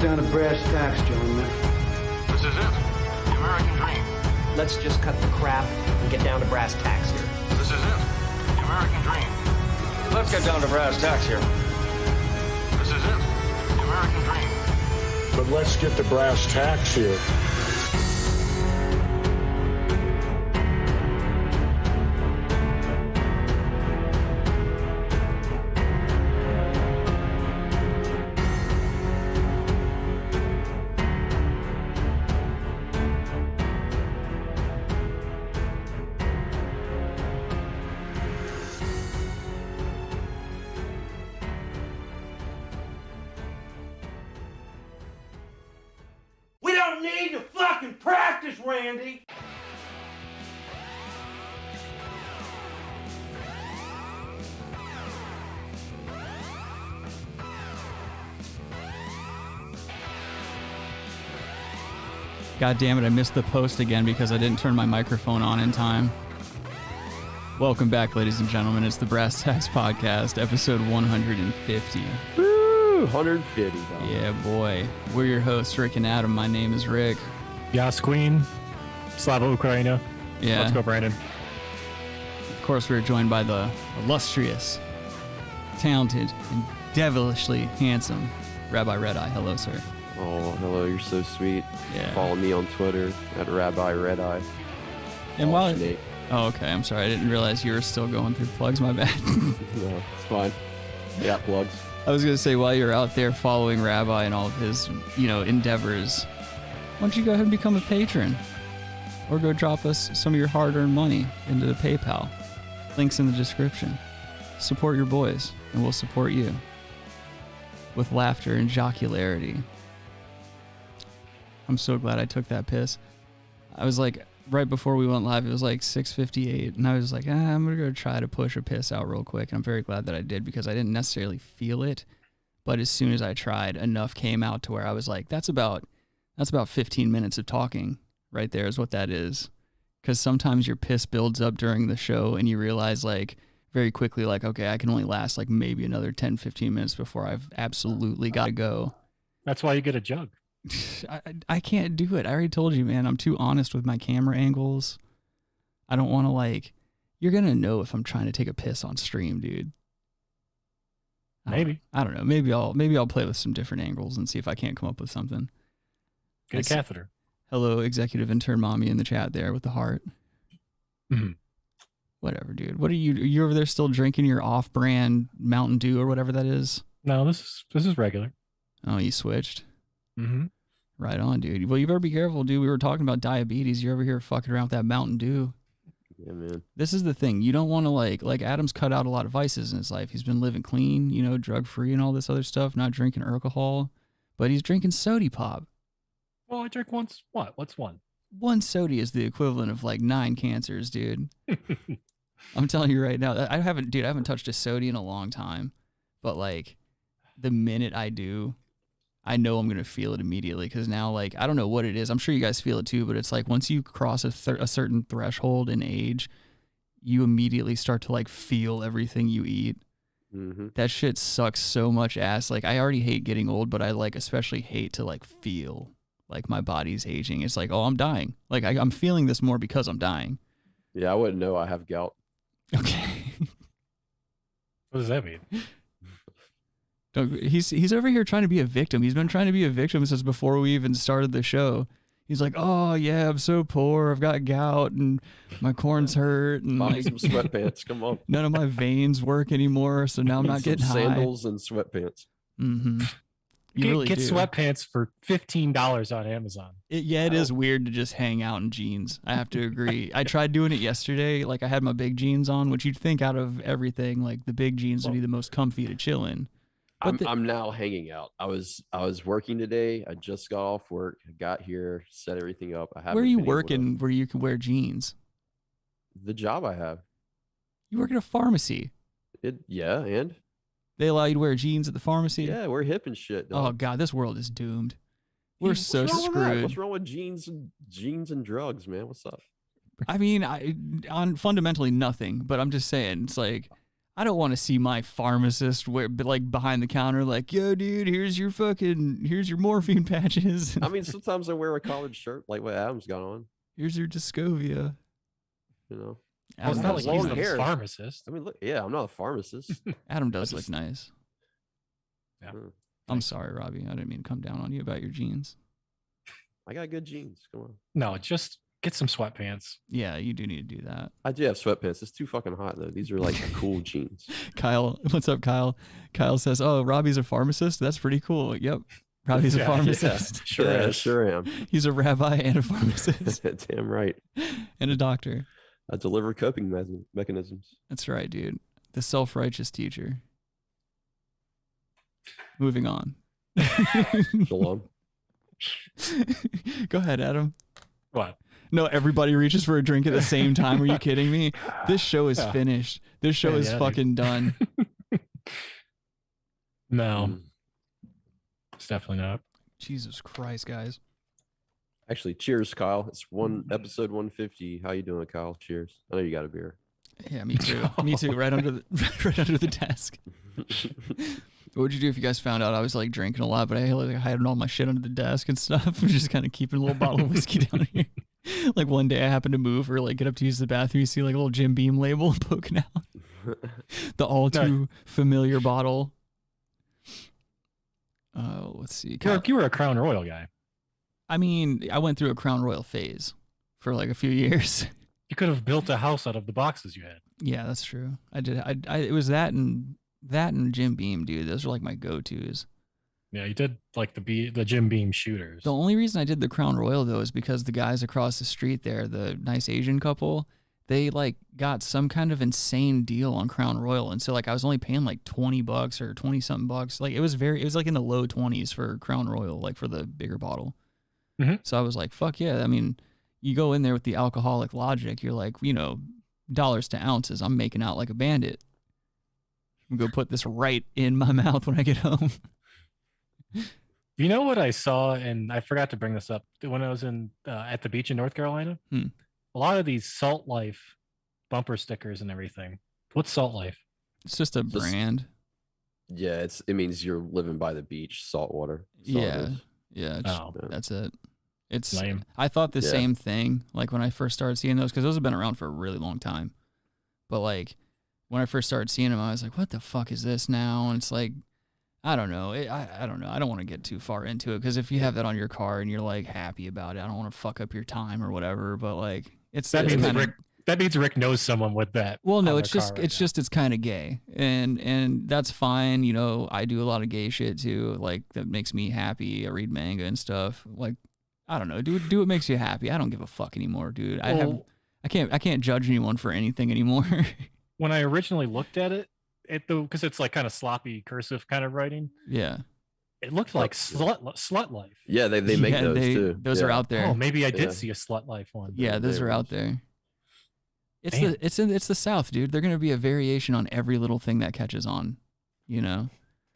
down to brass tacks, gentlemen. This is it. The American dream. Let's just cut the crap and get down to brass tacks here. This is it. The American dream. Let's get down to brass tacks here. This is it. The American dream. But let's get to brass tacks here. Need to fucking practice, Randy! God damn it, I missed the post again because I didn't turn my microphone on in time. Welcome back, ladies and gentlemen. It's the Brass Tacks Podcast, episode 150. Woo! 150. Yeah, boy. We're your hosts, Rick and Adam. My name is Rick. Yas Queen, Slava Ukraina. Yeah. Let's go, Brandon. Of course, we're joined by the illustrious, talented, and devilishly handsome Rabbi Red Eye. Hello, sir. Oh, hello. You're so sweet. Yeah. Follow me on Twitter at Rabbi Red Eye. And while... Oh, okay. I'm sorry. I didn't realize you were still going through plugs. My bad. No, it's fine. Yeah, plugs. I was going to say, while you're out there following Rabbi and all of his, endeavors, why don't you go ahead and become a patron? Or go drop us some of your hard-earned money into the PayPal. Links in the description. Support your boys, and we'll support you. With laughter and jocularity. I'm so glad I took that piss. I was like, right before we went live, it was like 6:58, and I was like, I'm going to go try to push a piss out real quick, and I'm very glad that I did because I didn't necessarily feel it, but as soon as I tried, enough came out to where I was like, that's about 15 minutes of talking right there is what that is, because sometimes your piss builds up during the show, and you realize like very quickly, like, okay, I can only last like maybe another 10-15 minutes before I've absolutely got to go. That's why you get a jug. I can't do it. I already told you, man. I'm too honest with my camera angles. I don't want to you're going to know if I'm trying to take a piss on stream, dude. Maybe. I don't know. Maybe I'll play with some different angles and see if I can't come up with something. Get a catheter. Hello, executive intern mommy in the chat there with the heart. Mm-hmm. Whatever, dude. What are you over there still drinking your off-brand Mountain Dew or whatever that is? No, this is regular. Oh, you switched? Mm-hmm. Right on, dude. Well, you better be careful, dude. We were talking about diabetes. You're over here fucking around with that Mountain Dew. Yeah, man. This is the thing. You don't want to like Adam's cut out a lot of vices in his life. He's been living clean, drug-free and all this other stuff, not drinking alcohol, but he's drinking sody pop. Well, I drink once. What? What's one? One sody is the equivalent of like 9 cancers, dude. I'm telling you right now. I haven't touched a sody in a long time, but like the minute I do, I know I'm going to feel it immediately because now, like, I don't know what it is. I'm sure you guys feel it too, but it's like once you cross a certain threshold in age, you immediately start to, like, feel everything you eat. Mm-hmm. That shit sucks so much ass. Like, I already hate getting old, but I, like, especially hate to, like, feel like my body's aging. It's like, oh, I'm dying. Like, I'm feeling this more because I'm dying. Yeah, I wouldn't know. I have gout. Okay. What does that mean? He's over here trying to be a victim. He's been trying to be a victim since before we even started the show. He's like, oh yeah, I'm so poor. I've got gout and my corns hurt and Buy like some sweatpants. Come on. None of my veins work anymore, so now I'm not getting high. Sandals and sweatpants. Mm-hmm. You Get really do. sweatpants for $15 on Amazon. It is weird to just hang out in jeans. I have to agree. I tried doing it yesterday. Like I had my big jeans on, which you'd think out of everything, like the big jeans would be the most comfy to chill in. I'm now hanging out. I was working today. I just got off work. I got here, set everything up. Where are you working where you can wear jeans? The job I have. You work at a pharmacy. Yeah, and they allow you to wear jeans at the pharmacy? Yeah, we're hip and shit. Dog. Oh god, this world is doomed. We're so screwed. What's wrong with jeans and drugs, man? What's up? I mean, on fundamentally nothing, but I'm just saying, it's like I don't want to see my pharmacist like behind the counter, like, yo, dude, here's your morphine patches. I mean, sometimes I wear a collared shirt like what Adam's got on. Here's your Discovia. You know, Well, it's Adam not does like he's look the nice. hair. pharmacist. I mean, look, yeah, I'm not a pharmacist. Adam does I look just- nice. Yeah. I'm sorry, Robbie. I didn't mean to come down on you about your jeans. I got good jeans. Come on. No, just get some sweatpants. Yeah, you do need to do that. I do have sweatpants. It's too fucking hot though. These are like cool jeans. Kyle, what's up, Kyle? Kyle says, "Oh, Robbie's a pharmacist. That's pretty cool." Yep, Robbie's a Yeah, pharmacist. Sure yeah, is. sure am. He's a rabbi and a pharmacist Damn right. and a doctor. I deliver coping mechanisms. That's right, dude. The self-righteous teacher. Moving on. Shalom. Go ahead, Adam. What? No, everybody reaches for a drink at the same time. Are you kidding me? This show is Yeah. finished. This show Yeah, is yeah, dude. fucking done. No, Mm. it's definitely not. Jesus Christ, guys. Actually, cheers, Kyle. It's episode 150. How you doing, Kyle? Cheers. I know you got a beer. Yeah, me too. Me too. Right under the right under the desk. What would you do if you guys found out I was like drinking a lot, but I like hiding all my shit under the desk and stuff? Just kind of keeping a little bottle of whiskey down here. Like one day I happen to move or like get up to use the bathroom, you see like a little Jim Beam label poking out. The all too familiar bottle. Let's see. You were a Crown Royal guy. I mean, I went through a Crown Royal phase for like a few years. You could have built a house out of the boxes you had. Yeah, that's true. I did. It was that and Jim Beam, dude. Those are like my go-tos. Yeah, you did like the Jim Beam shooters. The only reason I did the Crown Royal though is because the guys across the street there, the nice Asian couple, they like got some kind of insane deal on Crown Royal, and so like I was only paying like $20 or 20 something bucks. Like it was like in the low 20s for Crown Royal, like for the bigger bottle. Mhm. So I was like, fuck yeah. I mean, you go in there with the alcoholic logic. You're like, you know, dollars to ounces. I'm making out like a bandit. I'm gonna go put this right in my mouth when I get home. You know what I saw, and I forgot to bring this up when I was in at the beach in North Carolina. A lot of these Salt Life bumper stickers and everything. What's Salt Life? It's just a brand. Yeah, it means you're living by the beach, salt water. That's all it Yeah. is. Yeah, Oh. that's it. It's Lame. I thought the Yeah. same thing like when I first started seeing those, because those have been around for a really long time. But like when I first started seeing them, I was like, what the fuck is this now? And it's like, I don't know. I don't know. I don't want to get too far into it, because if you have that on your car and you're like happy about it, I don't want to fuck up your time or whatever. But like That it's means kinda, Rick knows someone with that. well, no, on it's their just car right now. it's kind of gay, and that's fine. You know, I do a lot of gay shit too. Like that makes me happy. I read manga and stuff. Like I don't know, do what makes you happy. I don't give a fuck anymore, dude. Well, I can't judge anyone for anything anymore. when I originally looked at it, because it's like kind of sloppy cursive kind of writing, Yeah, it looked like slut life. Yeah, they make Yeah, those too. Those Yeah. are out there. Oh, maybe I did Yeah. see a slut life one. Yeah, those there are it out is. there. It's Damn. it's the South, dude. They're gonna be a variation on every little thing that catches on. You know,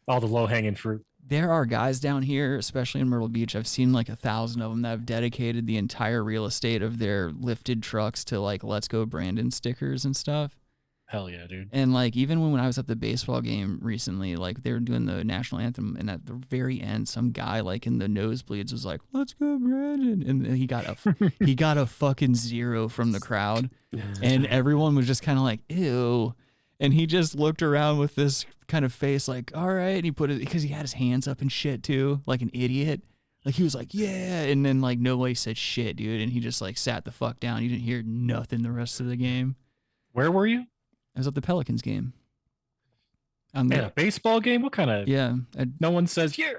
All the low hanging fruit. there are guys down here, especially in Myrtle Beach. I've seen like 1,000 of them that have dedicated the entire real estate of their lifted trucks to like "Let's Go Brandon" stickers and stuff. Hell yeah, dude. And like even when I was at the baseball game recently, like they were doing the national anthem, and at the very end, some guy like in the nosebleeds was like, "Let's go, Brandon," and he got a fucking 0 from the crowd, and everyone was just kind of like, "Ew," and he just looked around with this kind of face like, "All right," and he put it because he had his hands up and shit too, like an idiot. Like he was like, "Yeah," and then like nobody said shit, dude, and he just like sat the fuck down. You didn't hear nothing the rest of the game. Where were you? I was at the Pelicans game. At a baseball game? What kind of? Yeah. No one says yeah.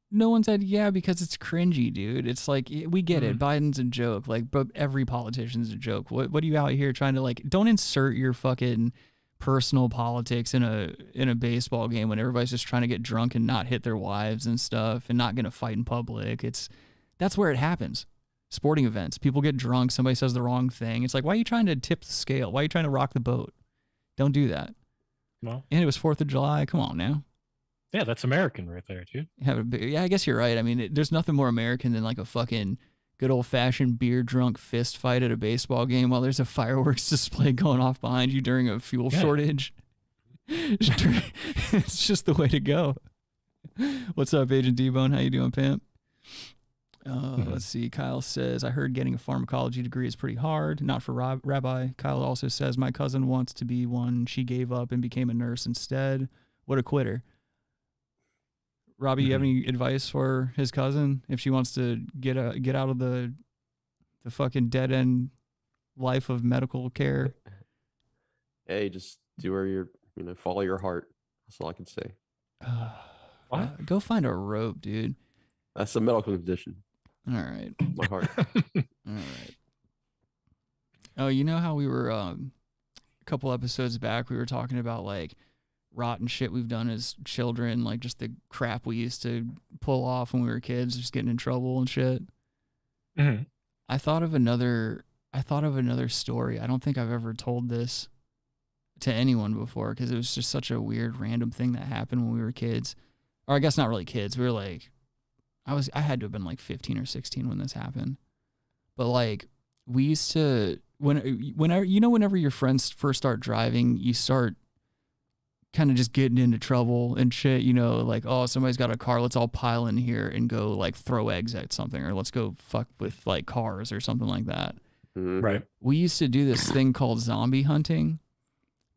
No one said yeah because it's cringy, dude. It's like we get it. Biden's a joke. Like, but every politician's a joke. What are you out here trying to like? Don't insert your fucking personal politics in a baseball game when everybody's just trying to get drunk and not hit their wives and stuff and not gonna fight in public. That's where it happens. Sporting events, people get drunk. Somebody says the wrong thing. It's like, why are you trying to tip the scale? Why are you trying to rock the boat? Don't do that. Well, And it was 4th of July. Come on now. yeah, that's American right there, dude. Yeah, I guess you're right. I mean, there's nothing more American than like a fucking good old-fashioned beer-drunk fist fight at a baseball game while there's a fireworks display going off behind you during a fuel Yeah. shortage. It's just the way to go. What's up, Agent D-Bone? How you doing, pimp? Let's see. Kyle says, I heard getting a pharmacology degree is pretty hard. Not for Rabbi. Kyle also says, my cousin wants to be one. She gave up and became a nurse instead. What a quitter. Robbie, you have any advice for his cousin if she wants to get out of the fucking dead end life of medical care? Hey, just do where you're, follow your heart. That's all I can say. Go find a rope, dude. That's a medical condition. All right. My heart. All right. Oh, you know how we were a couple episodes back, we were talking about like rotten shit we've done as children, like just the crap we used to pull off when we were kids, just getting in trouble and shit. Mm-hmm. I thought of another story. I don't think I've ever told this to anyone before because it was just such a weird random thing that happened when we were kids. Or I guess not really kids. We were like, I had to have been like 15 or 16 when this happened. But like we used to, whenever your friends first start driving, you start kind of just getting into trouble and shit, like, oh, somebody's got a car, let's all pile in here and go like throw eggs at something, or let's go fuck with like cars or something like that. Right. We used to do this thing called zombie hunting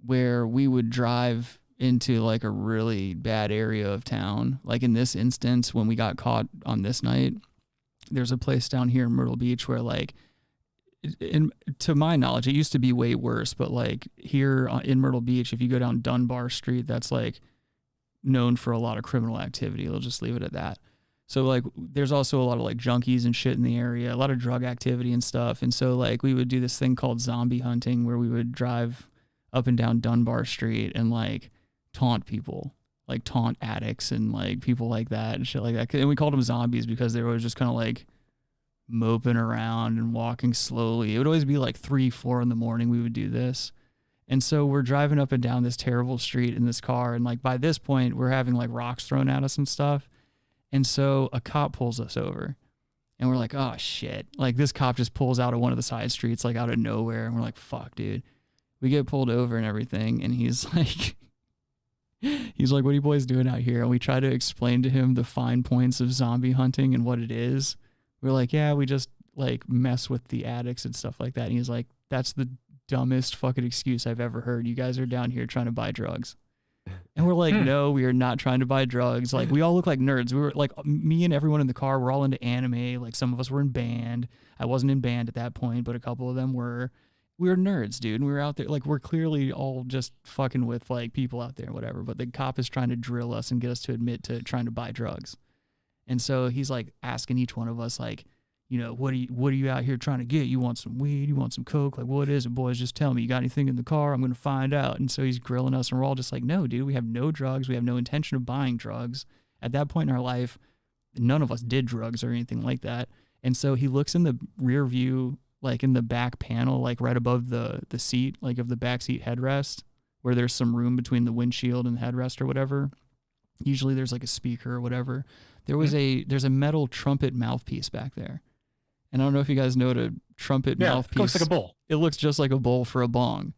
where we would drive into like a really bad area of town. Like in this instance, when we got caught on this night, there's a place down here in Myrtle Beach where like, to my knowledge, it used to be way worse, but like here in Myrtle Beach, if you go down Dunbar Street, that's like known for a lot of criminal activity. We'll just leave it at that. So like there's also a lot of like junkies and shit in the area, a lot of drug activity and stuff. And so like we would do this thing called zombie hunting where we would drive up and down Dunbar Street and like taunt people, like taunt addicts and like people like that and shit like that. And we called them zombies because they were just kind of like moping around and walking slowly. It would always be like 3-4 in the morning we would do this. And so we're driving up and down this terrible street in this car, and like by this point we're having like rocks thrown at us and stuff. And so a cop pulls us over and we're like, oh shit, like this cop just pulls out of one of the side streets like out of nowhere, and we're like, fuck, dude. We get pulled over and everything, and he's like what are you boys doing out here? And we try to explain to him the fine points of zombie hunting and what it is. We're like, yeah, we just like mess with the addicts and stuff like that. And he's like, that's the dumbest fucking excuse I've ever heard. You guys are down here trying to buy drugs. And we're like, no, we are not trying to buy drugs. Like we all look like nerds. We were like, me and everyone in the car, we're all into anime. Like some of us were in band. I wasn't in band at that point, but a couple of them were. We were nerds, dude. And we were out there, like we're clearly all just fucking with like people out there, whatever. But the cop is trying to drill us and get us to admit to trying to buy drugs. And so he's like asking each one of us, like, what are you out here trying to get? You want some weed? You want some coke? Like, what is it, boys? Just tell me. You got anything in the car? I'm going to find out. And so he's grilling us, and we're all just like, no, dude, we have no drugs. We have no intention of buying drugs. At that point in our life, none of us did drugs or anything like that. And so he looks in the rear view, like in the back panel, like right above the seat, like of the back seat headrest, where there's some room between the windshield and the headrest or whatever. Usually there's like a speaker or whatever. There's a metal trumpet mouthpiece back there. And I don't know if you guys know what a trumpet mouthpiece. It looks like a bowl. It looks just like a bowl for a bong.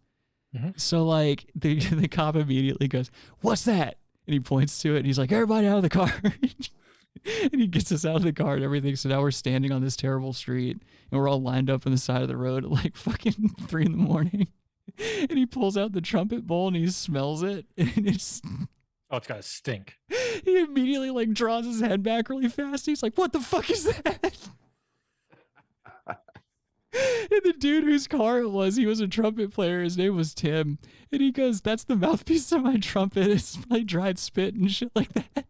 Mm-hmm. So like the cop immediately goes, "What's that?" And he points to it and he's like, "Everybody out of the car." And he gets us out of the car and everything. So now we're standing on this terrible street and we're all lined up on the side of the road at like fucking 3 a.m. And he pulls out the trumpet bowl and he smells it. And it's gotta stink. He immediately like draws his head back really fast. He's like, "What the fuck is that?" And the dude whose car it was, he was a trumpet player. His name was Tim. And he goes, "That's the mouthpiece of my trumpet. It's like dried spit and shit like that."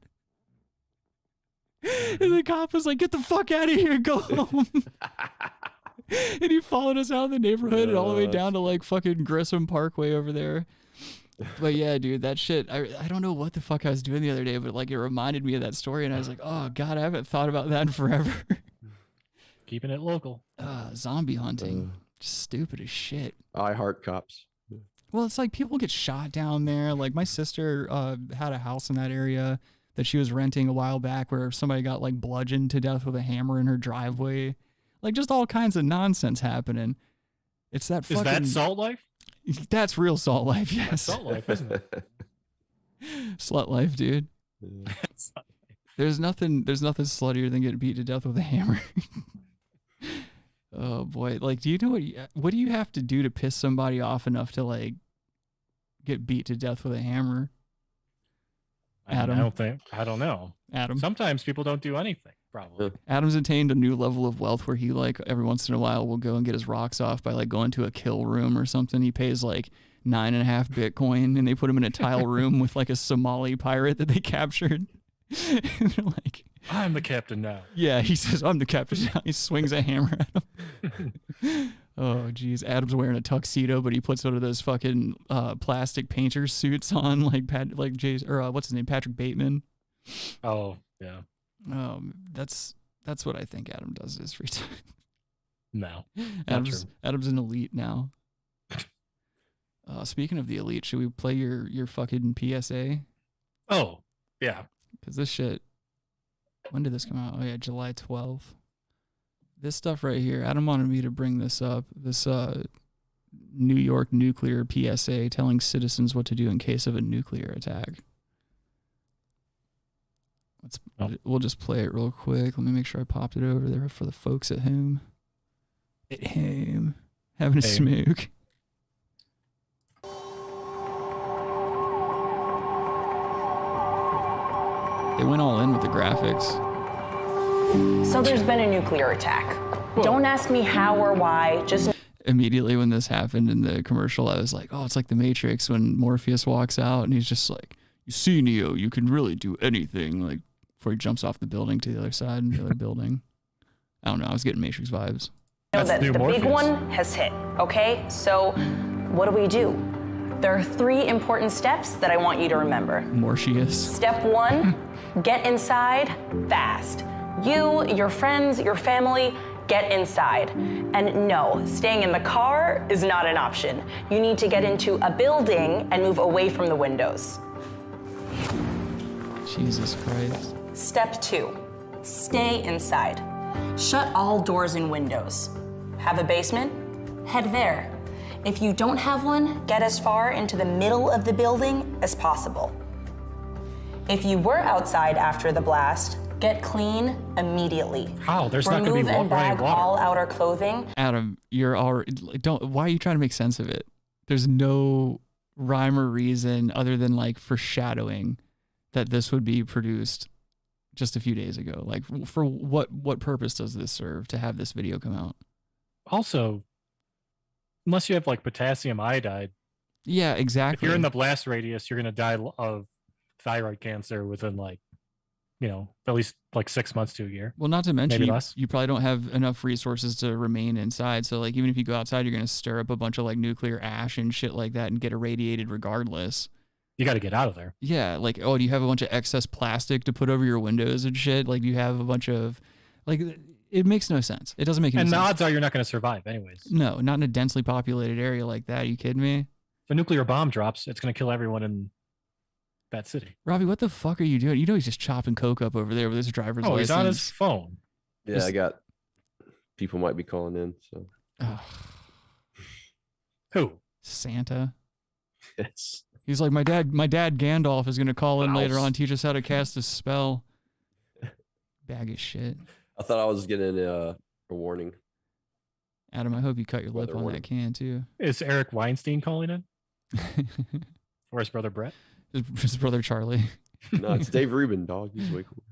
And the cop was like, "Get the fuck out of here, go home." And he followed us out of the neighborhood and all the way down to like fucking Grissom Parkway over there. But yeah, dude, that shit, I don't know what the fuck I was doing the other day, but like it reminded me of that story, and I was like, oh god, I haven't thought about that in forever. Keeping it local. Zombie hunting. Just stupid as shit. I heart cops. Well, it's like people get shot down there. Like my sister had a house in that area that she was renting a while back where somebody got like bludgeoned to death with a hammer in her driveway. Like just all kinds of nonsense happening. It's that fucking... Is that Salt Life? That's real Salt Life, yes. That's Salt Life, isn't it? Slut life, dude. Yeah. There's nothing sluttier than getting beat to death with a hammer. Oh boy. Like, do you know what do you have to do to piss somebody off enough to like get beat to death with a hammer? Adam. I don't know. Adam. Sometimes people don't do anything, probably. Adam's attained a new level of wealth where he like every once in a while will go and get his rocks off by like going to a kill room or something. He pays like 9.5 Bitcoin and they put him in a tile room with like a Somali pirate that they captured. And they're like, I'm the captain now. yeah, he says, I'm the captain now. He swings a hammer at him. Oh, geez. Adam's wearing a tuxedo, but he puts one of those fucking plastic painter suits on, like what's his name, Patrick Bateman. Oh, yeah. That's what I think Adam does in his free time. No. Adam's an elite now. Speaking of the elite, should we play your fucking PSA? Oh, yeah. Because this shit, when did this come out? Oh, yeah, July 12th. This stuff right here, Adam wanted me to bring this up. This New York nuclear PSA telling citizens what to do in case of a nuclear attack. We'll just play it real quick. Let me make sure I popped it over there for the folks at home. Having a smoke. They went all in with the graphics. So there's been a nuclear attack. Whoa. Don't ask me how or why, just... Immediately when this happened in the commercial, I was like, oh, it's like the Matrix when Morpheus walks out and he's just like, you see, Neo, you can really do anything. Like, before he jumps off the building to the other side, the other building. I don't know, I was getting Matrix vibes. Know that the big one has hit, okay? So what do? There are 3 important steps that I want you to remember. Morpheus. Step 1, get inside fast. You, your friends, your family, get inside. And no, staying in the car is not an option. You need to get into a building and move away from the windows. Jesus Christ. Step 2, stay inside. Shut all doors and windows. Have a basement? Head there. If you don't have one, get as far into the middle of the building as possible. If you were outside after the blast, get clean immediately. How? There's not going to be running water. All outer clothing. Adam, you're already why are you trying to make sense of it? There's no rhyme or reason other than like foreshadowing that this would be produced just a few days ago. Like, for what purpose does this serve to have this video come out? Also, unless you have like potassium iodide. Yeah, exactly. If you're in the blast radius, you're going to die of thyroid cancer within like, at least like 6 months to a year. Well, not to mention you probably don't have enough resources to remain inside. So like, even if you go outside, you're going to stir up a bunch of like nuclear ash and shit like that and get irradiated regardless. You got to get out of there. Yeah. Like, oh, do you have a bunch of excess plastic to put over your windows and shit? Like, do you have a bunch of like, it makes no sense. It doesn't make any sense. And the odds are you're not going to survive anyways. No, not in a densely populated area like that. Are you kidding me? If a nuclear bomb drops, it's going to kill everyone in that city. Robbie, what the fuck are you doing? You know he's just chopping coke up over there with his driver's license. Oh, he's on his phone. Yeah, I got people might be calling in. So who? Santa. Yes. He's like, my dad Gandalf is gonna call in later on, teach us how to cast a spell. Bag of shit. I thought I was getting a warning. Adam, I hope you cut your lip on that can too. Is Eric Weinstein calling in? Or his brother Brett? His brother Charlie. No, it's Dave Rubin, dog. He's way cool.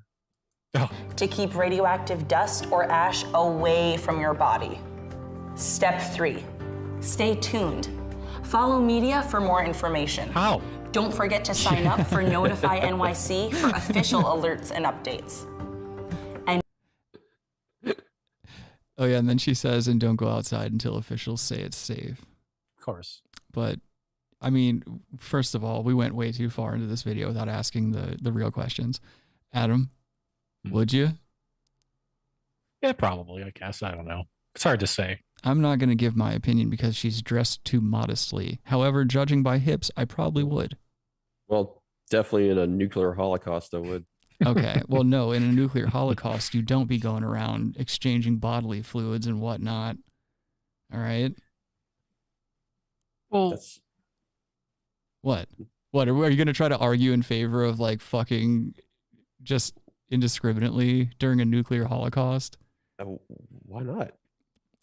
Oh. To keep radioactive dust or ash away from your body. Step 3, stay tuned. Follow media for more information. How? Don't forget to sign up for Notify NYC for official alerts and updates. And oh yeah, and then she says, and don't go outside until officials say it's safe. Of course. But I mean, first of all, we went way too far into this video without asking the real questions. Adam, would you? Yeah, probably, I guess. I don't know. It's hard to say. I'm not going to give my opinion because she's dressed too modestly. However, judging by hips, I probably would. Well, definitely in a nuclear holocaust, I would. Okay. Well, no, in a nuclear holocaust, you don't be going around exchanging bodily fluids and whatnot. All right. Well, what? What are you going to try to argue in favor of like fucking just indiscriminately during a nuclear holocaust? Why not?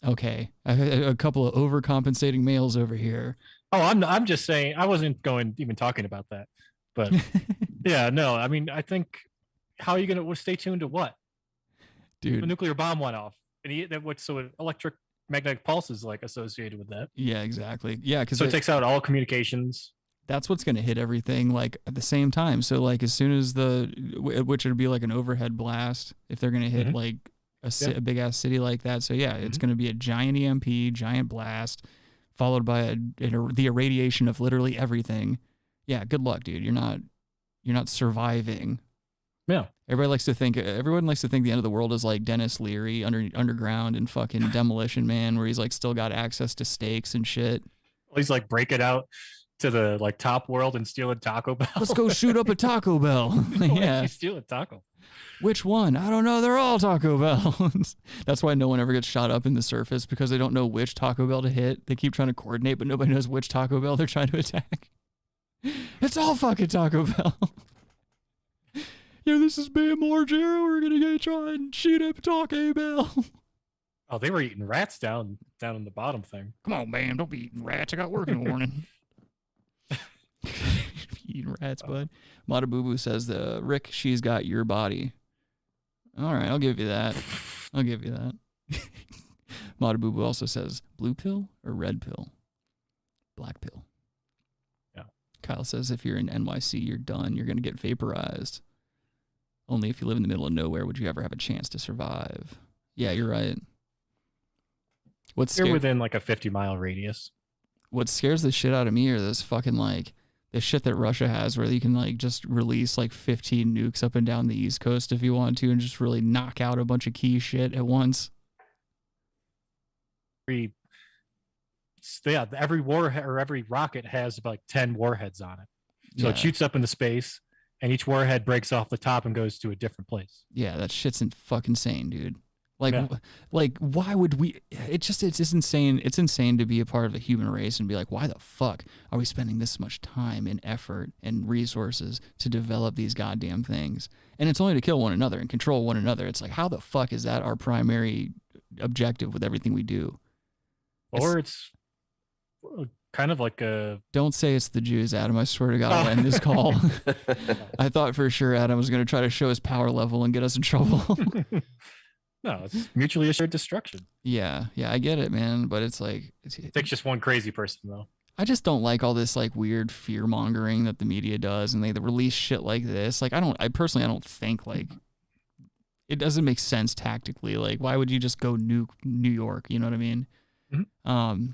Okay, a couple of overcompensating males over here. Oh, I'm just saying. I wasn't even talking about that, but yeah, no. I mean, I think how are you going to stay tuned to what? Dude, the nuclear bomb went off, and so electromagnetic pulse is like associated with that. Yeah, exactly. Yeah, because so it takes out all communications. That's what's going to hit everything like at the same time. So like as soon as which would be like an overhead blast if they're going to hit like a big ass city like that. So yeah, it's going to be a giant EMP, giant blast, followed by the irradiation of literally everything. Yeah, good luck, dude. You're not surviving. Yeah. Everyone likes to think the end of the world is like Dennis Leary underground and fucking Demolition Man, where he's like still got access to stakes and shit. He's like break it out to the like top world and steal a Taco Bell. Let's go shoot up a Taco Bell. Yeah. You steal a taco. Which one? I don't know. They're all Taco Bells. That's why no one ever gets shot up in the surface, because they don't know which Taco Bell to hit. They keep trying to coordinate, but nobody knows which Taco Bell they're trying to attack. It's all fucking Taco Bell. Yeah, this is Bam Margera. We're gonna try and shoot up Taco Bell. Oh, they were eating rats down in the bottom thing. Come on, Bam. Don't be eating rats. I got work in the morning. Eating rats, bud. Mata Boo Boo says, Rick, she's got your body. All right, I'll give you that. Mata Boo Boo also says, blue pill or red pill? Black pill. Yeah. Kyle says, if you're in NYC, you're done. You're going to get vaporized. Only if you live in the middle of nowhere would you ever have a chance to survive. Yeah, you're right. You're within like a 50-mile radius. What scares the shit out of me are this fucking like the shit that Russia has, where you can like just release like 15 nukes up and down the East Coast if you want to, and just really knock out a bunch of key shit at once. Every warhead or every rocket has like 10 warheads on it. So it shoots up into space, and each warhead breaks off the top and goes to a different place. Yeah, that shit's fucking insane, dude. Like, why would we? It's insane. It's insane to be a part of the human race and be like, why the fuck are we spending this much time and effort and resources to develop these goddamn things? And it's only to kill one another and control one another. It's like, how the fuck is that our primary objective with everything we do? Or it's kind of like a... Don't say it's the Jews, Adam. I swear to God, I'll end this call. I thought for sure Adam was going to try to show his power level and get us in trouble. No, it's mutually assured destruction. Yeah, I get it, man. But it's like... It takes just one crazy person, though. I just don't like all this like weird fear mongering that the media does, and they release shit like this. Like, I personally don't think like... It doesn't make sense tactically. Like, why would you just go nuke New York? You know what I mean? Mm-hmm.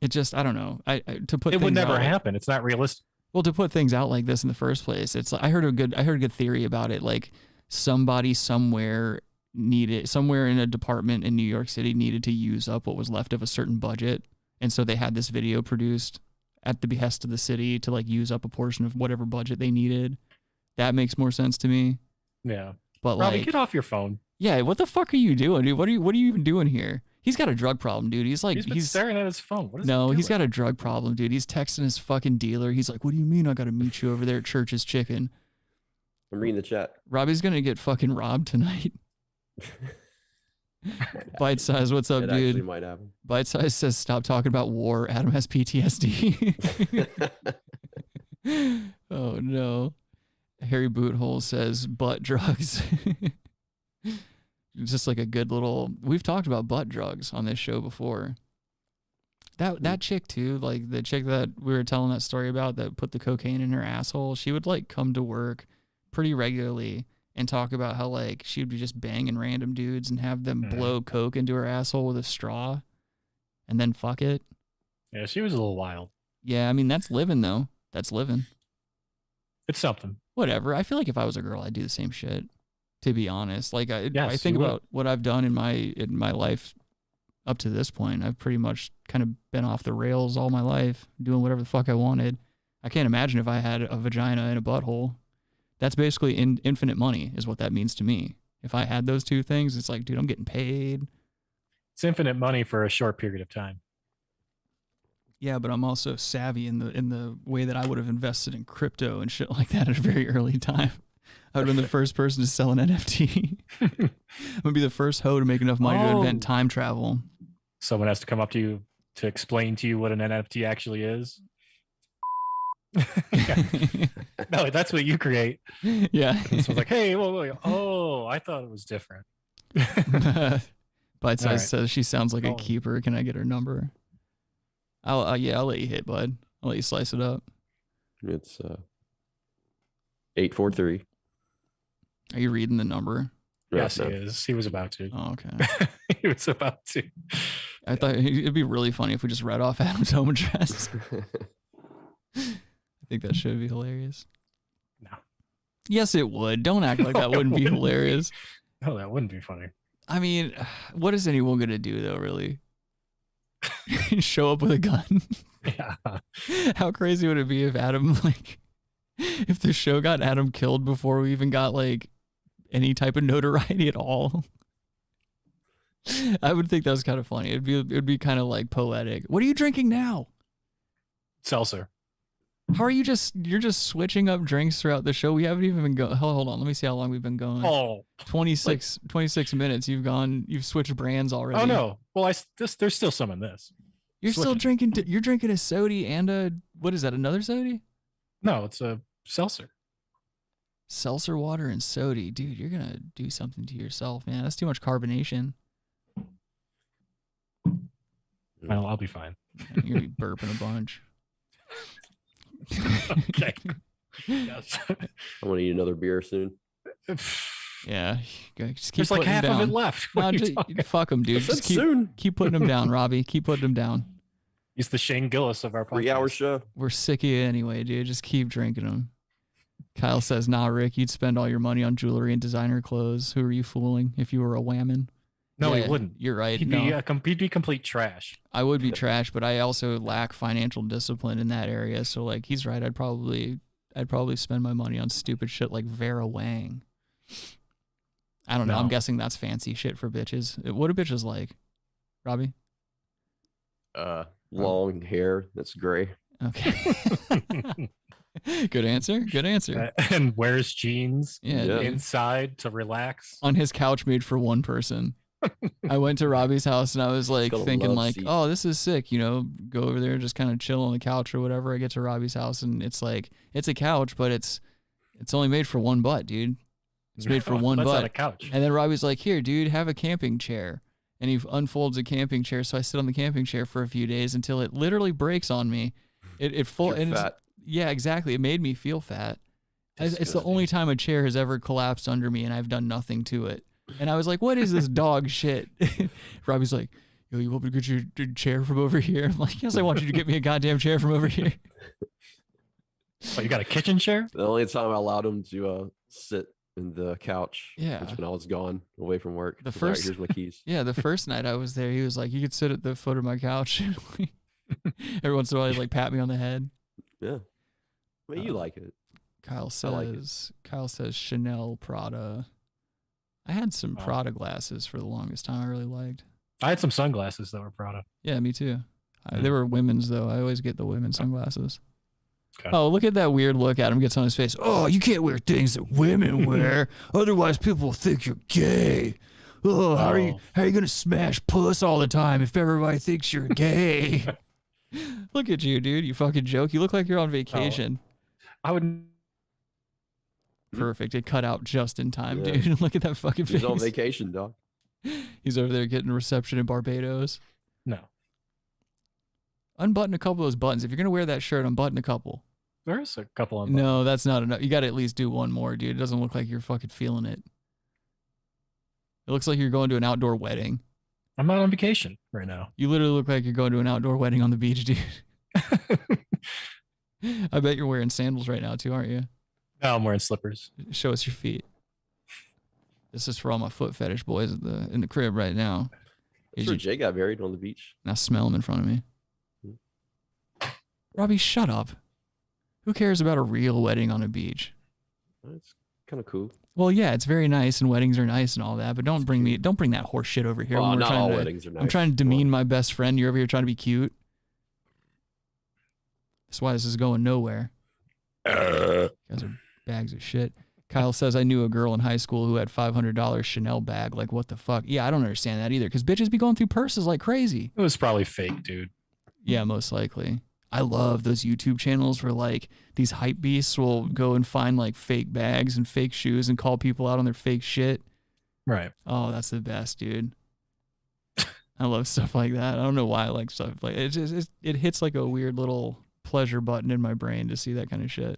It just, I don't know. It would never happen. It's not realistic. Well, to put things out like this in the first place, it's like, I heard a good theory about it. Like, somebody somewhere in a department in New York City needed to use up what was left of a certain budget, and so they had this video produced at the behest of the city to like use up a portion of whatever budget they needed. That makes more sense to me. Yeah. But Robbie, like, get off your phone. Yeah, what the fuck are you doing, dude? What are you even doing here? He's got a drug problem, dude. He's staring at his phone. He's got a drug problem, dude. He's texting his fucking dealer. He's like, "What do you mean I got to meet you over there at Church's Chicken?" I'm reading the chat. Robbie's gonna get fucking robbed tonight. Bite Size, what's up, it dude? Actually might happen. Bite Size says, "Stop talking about war. Adam has PTSD." Oh no. Harry Boothole says, "Butt drugs." Just like a good little... We've talked about butt drugs on this show before. That chick too, like the chick that we were telling that story about that put the cocaine in her asshole, she would like come to work pretty regularly and talk about how like she would be just banging random dudes and have them blow coke into her asshole with a straw and then fuck it. Yeah, she was a little wild. Yeah, I mean, that's living though. That's living. It's something. Whatever. I feel like if I was a girl, I'd do the same shit. To be honest, like I think about what I've done in my life up to this point. I've pretty much kind of been off the rails all my life, doing whatever the fuck I wanted. I can't imagine if I had a vagina and a butthole. That's basically infinite money is what that means to me. If I had those two things, it's like, dude, I'm getting paid. It's infinite money for a short period of time. Yeah, but I'm also savvy in the way that I would have invested in crypto and shit like that at a very early time. I would have been the first person to sell an NFT. I'm gonna be the first hoe to make enough money to invent time travel. Someone has to come up to you to explain to you what an NFT actually is. No, that's what you create. Yeah. Someone's like, hey, whoa. Oh, I thought it was different. Bite Size All right. says she sounds like a Oh. keeper. Can I get her number? I'll let you hit, bud. I'll let you slice it up. It's 843. Are you reading the number? Yes, No. he is. He was about to. Oh, okay. He was about to. I thought it'd be really funny if we just read off Adam's home address. I think that should be hilarious. No. Yes, it would. Don't act like that wouldn't be hilarious. No, that wouldn't be funny. I mean, what is anyone going to do, though, really? Show up with a gun? Yeah. How crazy would it be if Adam, if the show got Adam killed before we even got, any type of notoriety at all? I would think that was kind of funny. It'd be kind of, poetic. What are you drinking now? Seltzer. How are you're just switching up drinks throughout the show? We haven't even been going. Hold on. Let me see how long we've been going. Oh, 26 minutes. You've switched brands already. oh no. Well, there's still some in this. You're still Switching. drinking. You're drinking a soda and what is that? Another soda? No, it's a seltzer. Seltzer water and soda. Dude, you're going to do something to yourself, man. That's too much carbonation. Well, I'll be fine. You're going to be burping a bunch. Okay. Yes. I want to eat another beer soon. Yeah. Just keep There's like putting half down. of it left. What No, are you just, talking- fuck them, dude. I said Just keep, soon. keep putting them down, Robbie. Keep putting them down. He's the Shane Gillis of our podcast. 3 hour show. We're sick of you anyway, dude. Just keep drinking them. Kyle says, nah, Rick, you'd spend all your money on jewelry and designer clothes. Who are you fooling if you were a whammon? No, Yeah, he wouldn't. You're right. He'd No, be complete trash. I would be trash, but I also lack financial discipline in that area. So he's right. I'd probably spend my money on stupid shit like Vera Wang. I don't know. No. I'm guessing that's fancy shit for bitches. What do bitches like? Robbie? Long hair that's gray. Okay. Good answer. Good answer. And wears jeans Yeah. inside to relax. On his couch made for one person. I went to Robbie's house and I was got a thinking love seat. oh, this is sick, go over there, just kind of chill on the couch or whatever. I get to Robbie's house and it's a couch, but it's only made for one butt, dude. It's made for one That's butt. not a couch. And then Robbie's like, here, dude, have a camping chair. And he unfolds a camping chair. So I sit on the camping chair for a few days until it literally breaks on me. It full You're and it's- fat. yeah, exactly. It made me feel fat. It's the only time a chair has ever collapsed under me and I've done nothing to it. And I was like, what is this dog shit? Robbie's like, yo, you want me to get your chair from over here? I'm like, yes, I want you to get me a goddamn chair from over here. Oh, you got a kitchen chair? The only time I allowed him to sit in the couch Yeah. was when I was gone away from work. The He's like, first- here's my keys. Yeah, the first night I was there, he was like, you could sit at the foot of my couch. Every once in a while, he'd pat me on the head. Yeah. I mean, you like it. Kyle I like it. says Chanel Prada. I had some Oh. Prada glasses for the longest time I really liked. I had some sunglasses that were Prada. Yeah, me too. They were women's though. I always get the women's sunglasses. Okay. Oh, look at that weird look Adam gets on his face. Oh, you can't wear things that women wear. Otherwise people will think you're gay. Oh, how are you gonna smash puss all the time if everybody thinks you're gay? Look at you, dude. You fucking joke. You look like you're on vacation. I would. Perfect. It cut out just in time, Yeah. dude. Look at that fucking face. He's on vacation, dog. He's over there getting reception in Barbados. No. Unbutton a couple of those buttons. If you're gonna wear that shirt, unbutton a couple. There's a couple on. No, that's not enough. You got to at least do one more, dude. It doesn't look like you're fucking feeling it. It looks like you're going to an outdoor wedding. I'm not on vacation right now. You literally look like you're going to an outdoor wedding on the beach, dude. I bet you're wearing sandals right now too, aren't you? No, I'm wearing slippers. Show us your feet. This is for all my foot fetish boys in the crib right now. I'm sure Jay got married on the beach. Now smell them in front of me. Robbie, shut up. Who cares about a real wedding on a beach? It's kind of cool. Well, yeah, it's very nice and weddings are nice and all that, but don't bring that horse shit over here. Well, when we're not trying all to- weddings are nice. I'm trying to demean my best friend. You're over here trying to be cute. That's why this is going nowhere. You guys are bags of shit. Kyle says, I knew a girl in high school who had $500 Chanel bag. Like, what the fuck? Yeah, I don't understand that either, because bitches be going through purses like crazy. It was probably fake, dude. Yeah, most likely. I love those YouTube channels where, like, these hype beasts will go and find, like, fake bags and fake shoes and call people out on their fake shit. Right. Oh, that's the best, dude. I love stuff like that. I don't know why I like stuff like it. It hits like a weird little pleasure button in my brain to see that kind of shit.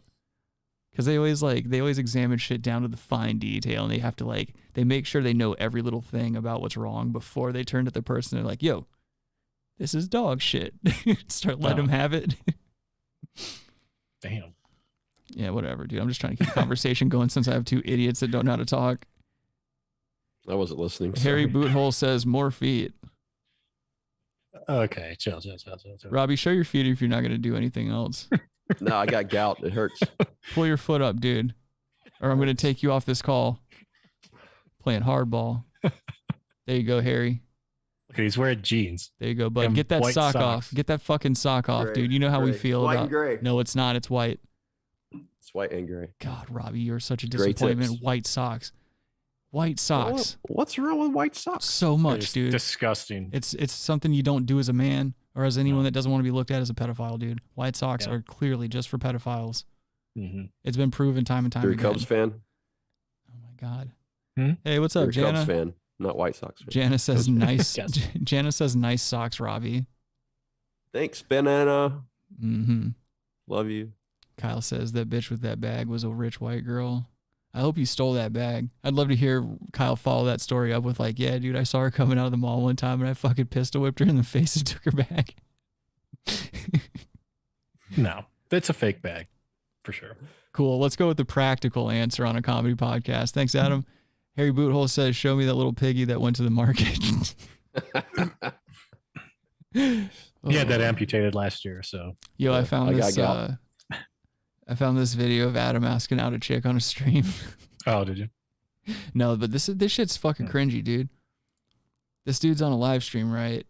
Because they always examine shit down to the fine detail, and they have to they make sure they know every little thing about what's wrong before they turn to the person. They're like, yo, this is dog shit. Start letting them have it. Damn. Yeah, whatever, dude. I'm just trying to keep conversation going since I have two idiots that don't know how to talk. I wasn't listening. Harry Boothole says more feet. Okay, chill. Robbie, show your feet if you're not going to do anything else. No, I got gout. It hurts. Pull your foot up, dude, or I'm going to take you off this call. Playing hardball. There you go, Harry. Look, he's wearing jeans. There you go, bud. And Get that white sock socks. off. Get that fucking sock off, Gray, dude. You know how we gray. feel White about. and gray. No, it's not. It's white. It's white and gray. God, Robbie, you're such a Gray disappointment. tips. White socks. White socks. What's wrong with white socks? So much, It's dude. disgusting. It's something you don't do as a man or as anyone that doesn't want to be looked at as a pedophile, dude. White socks are clearly just for pedophiles. Mm-hmm. It's been proven time and time You're a again. Cubs fan? Oh my God. Hmm? Hey, what's up, You're a Cubs Jana? fan, not White Sox fan. Jana says nice. Yes. Jana says nice socks, Robbie. Thanks, banana. Mm-hmm. Love you. Kyle says that bitch with that bag was a rich white girl. I hope you stole that bag. I'd love to hear Kyle follow that story up with like, yeah, dude, I saw her coming out of the mall one time and I fucking pistol whipped her in the face and took her bag. No, it's a fake bag for sure. Cool. Let's go with the practical answer on a comedy podcast. Thanks, Adam. Harry Boothole says, show me that little piggy that went to the market. He had that amputated last year, so. Yo, I found I this. got I found this video of Adam asking out a chick on a stream. Oh, did you? No, but this shit's fucking cringy, dude. This dude's on a live stream, right?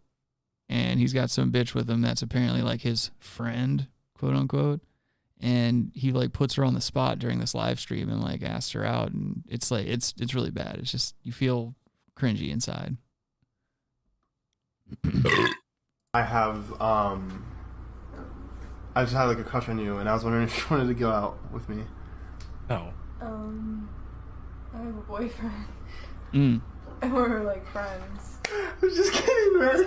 And he's got some bitch with him that's apparently like his friend, quote unquote. And he like puts her on the spot during this live stream and like asks her out, and it's like it's really bad. It's just you feel cringy inside. I just had like a crush on you, and I was wondering if you wanted to go out with me. No. I have a boyfriend. Mm. And we're like friends. I was just kidding, man.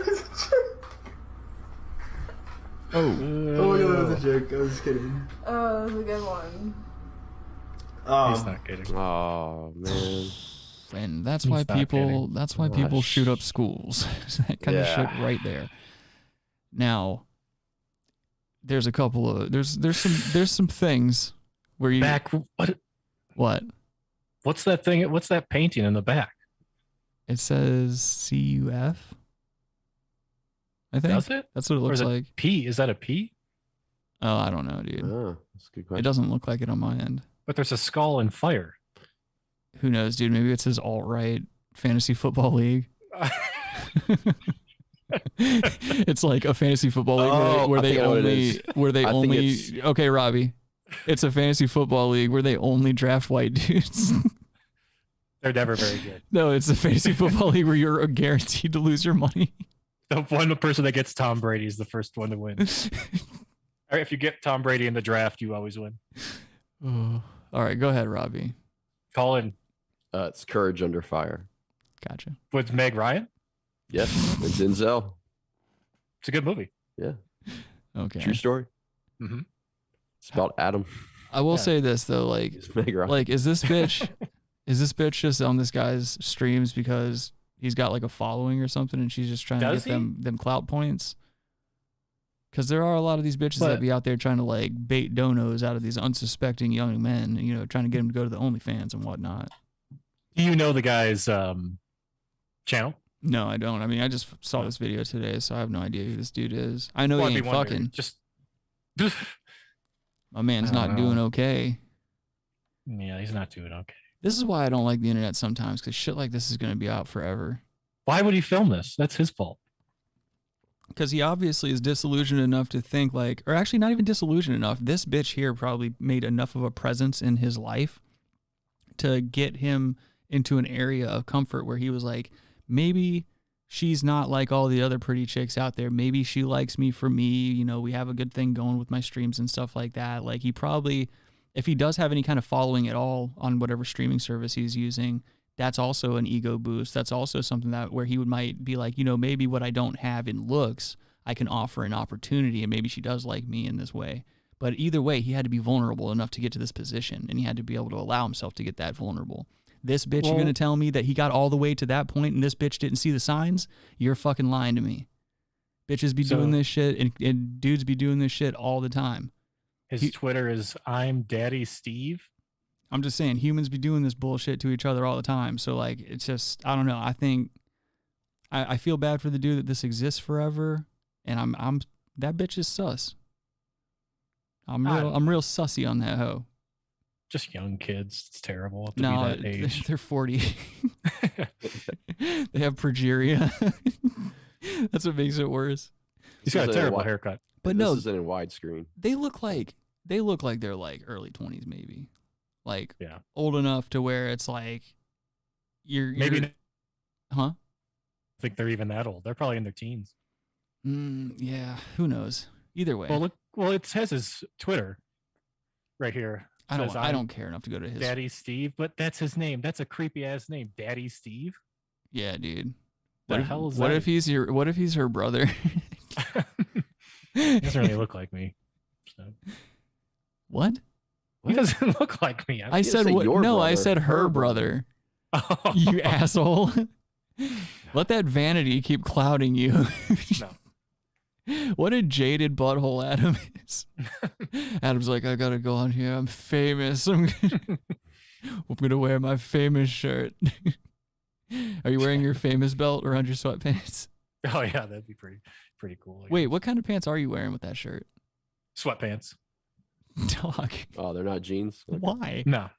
Oh my god, that was a joke. I was just kidding. Oh, that was a good one. He's not kidding. Oh man. And that's He's why not people kidding. that's why people shoot up schools. That kind of shit right there. Now, there's a couple of there's some things where you Back what? What's that thing? What's that painting in the back? It says CUF. I think. Does it? That's what it Or looks is it like. P? Is that a P? Oh, I don't know, dude. Oh, that's a good question. It doesn't look like it on my end. But there's a skull and fire. Who knows, dude? Maybe it's his alt-right fantasy football league. It's like a fantasy football league where they only okay, Robbie. It's a fantasy football league where they only draft white dudes. They're never very good. No, it's a fantasy football league where you're guaranteed to lose your money. The one person that gets Tom Brady is the first one to win. Or if you get Tom Brady in the draft, you always win. Oh. All right, go ahead, Robbie. Call in. It's Courage Under Fire. Gotcha. With Meg Ryan? Yes, and Denzel. It's a good movie. Yeah. Okay. True story. Mm-hmm. It's about Adam. I will say this though, like is this bitch just on this guy's streams because he's got like a following or something and she's just trying to get them clout points? Because there are a lot of these bitches that be out there trying to like bait donos out of these unsuspecting young men, you know, trying to get them to go to the OnlyFans and whatnot. Do you know the guy's channel? No, I don't. I mean, I just saw this video today, so I have no idea who this dude is. I know he ain't fucking. Just my man's not doing okay. Yeah, he's not doing okay. This is why I don't like the internet sometimes, because shit like this is going to be out forever. Why would he film this? That's his fault. Because he obviously is disillusioned enough to think like, or actually not even disillusioned enough. This bitch here probably made enough of a presence in his life to get him into an area of comfort where he was like, maybe she's not like all the other pretty chicks out there. Maybe she likes me for me. You know, we have a good thing going with my streams and stuff like that. Like he probably, if he does have any kind of following at all on whatever streaming service he's using, that's also an ego boost. That's also something that where he might be like, you know, maybe what I don't have in looks, I can offer an opportunity, and maybe she does like me in this way. But either way, he had to be vulnerable enough to get to this position, and he had to be able to allow himself to get that vulnerable. This bitch, you're going to tell me that he got all the way to that point and this bitch didn't see the signs? You're fucking lying to me. Bitches be doing this shit, and dudes be doing this shit all the time. His Twitter is I'm Daddy Steve. I'm just saying, humans be doing this bullshit to each other all the time. So, like, it's just, I don't know. I think, I feel bad for the dude that this exists forever, and I'm that bitch is sus. I'm real sussy on that hoe. Just young kids. It's terrible to No, be that age. They're 40. They have progeria. That's what makes it worse. He's got a terrible haircut. But this isn't in widescreen. They look like they're like early 20s, maybe. Like old enough to where it's like you're huh? I think they're even that old. They're probably in their teens. Yeah, who knows? Either way. Well, look. Well, it says his Twitter right here. I don't care enough to go to his Daddy Steve, but that's his name. That's a creepy ass name, Daddy Steve. Yeah, dude. What the hell is what that? What if he's her brother? He doesn't really look like me. So. What? He doesn't look like me. I said what? No, I said her brother. Oh. You asshole. Let that vanity keep clouding you. No. What a jaded butthole Adam is. Adam's like, I gotta go on here. I'm famous. I'm gonna wear my famous shirt. Are you wearing your famous belt around your sweatpants? Oh yeah, that'd be pretty cool. Wait, what kind of pants are you wearing with that shirt? Sweatpants. Dog. Oh, they're not jeans? Okay. Why? No.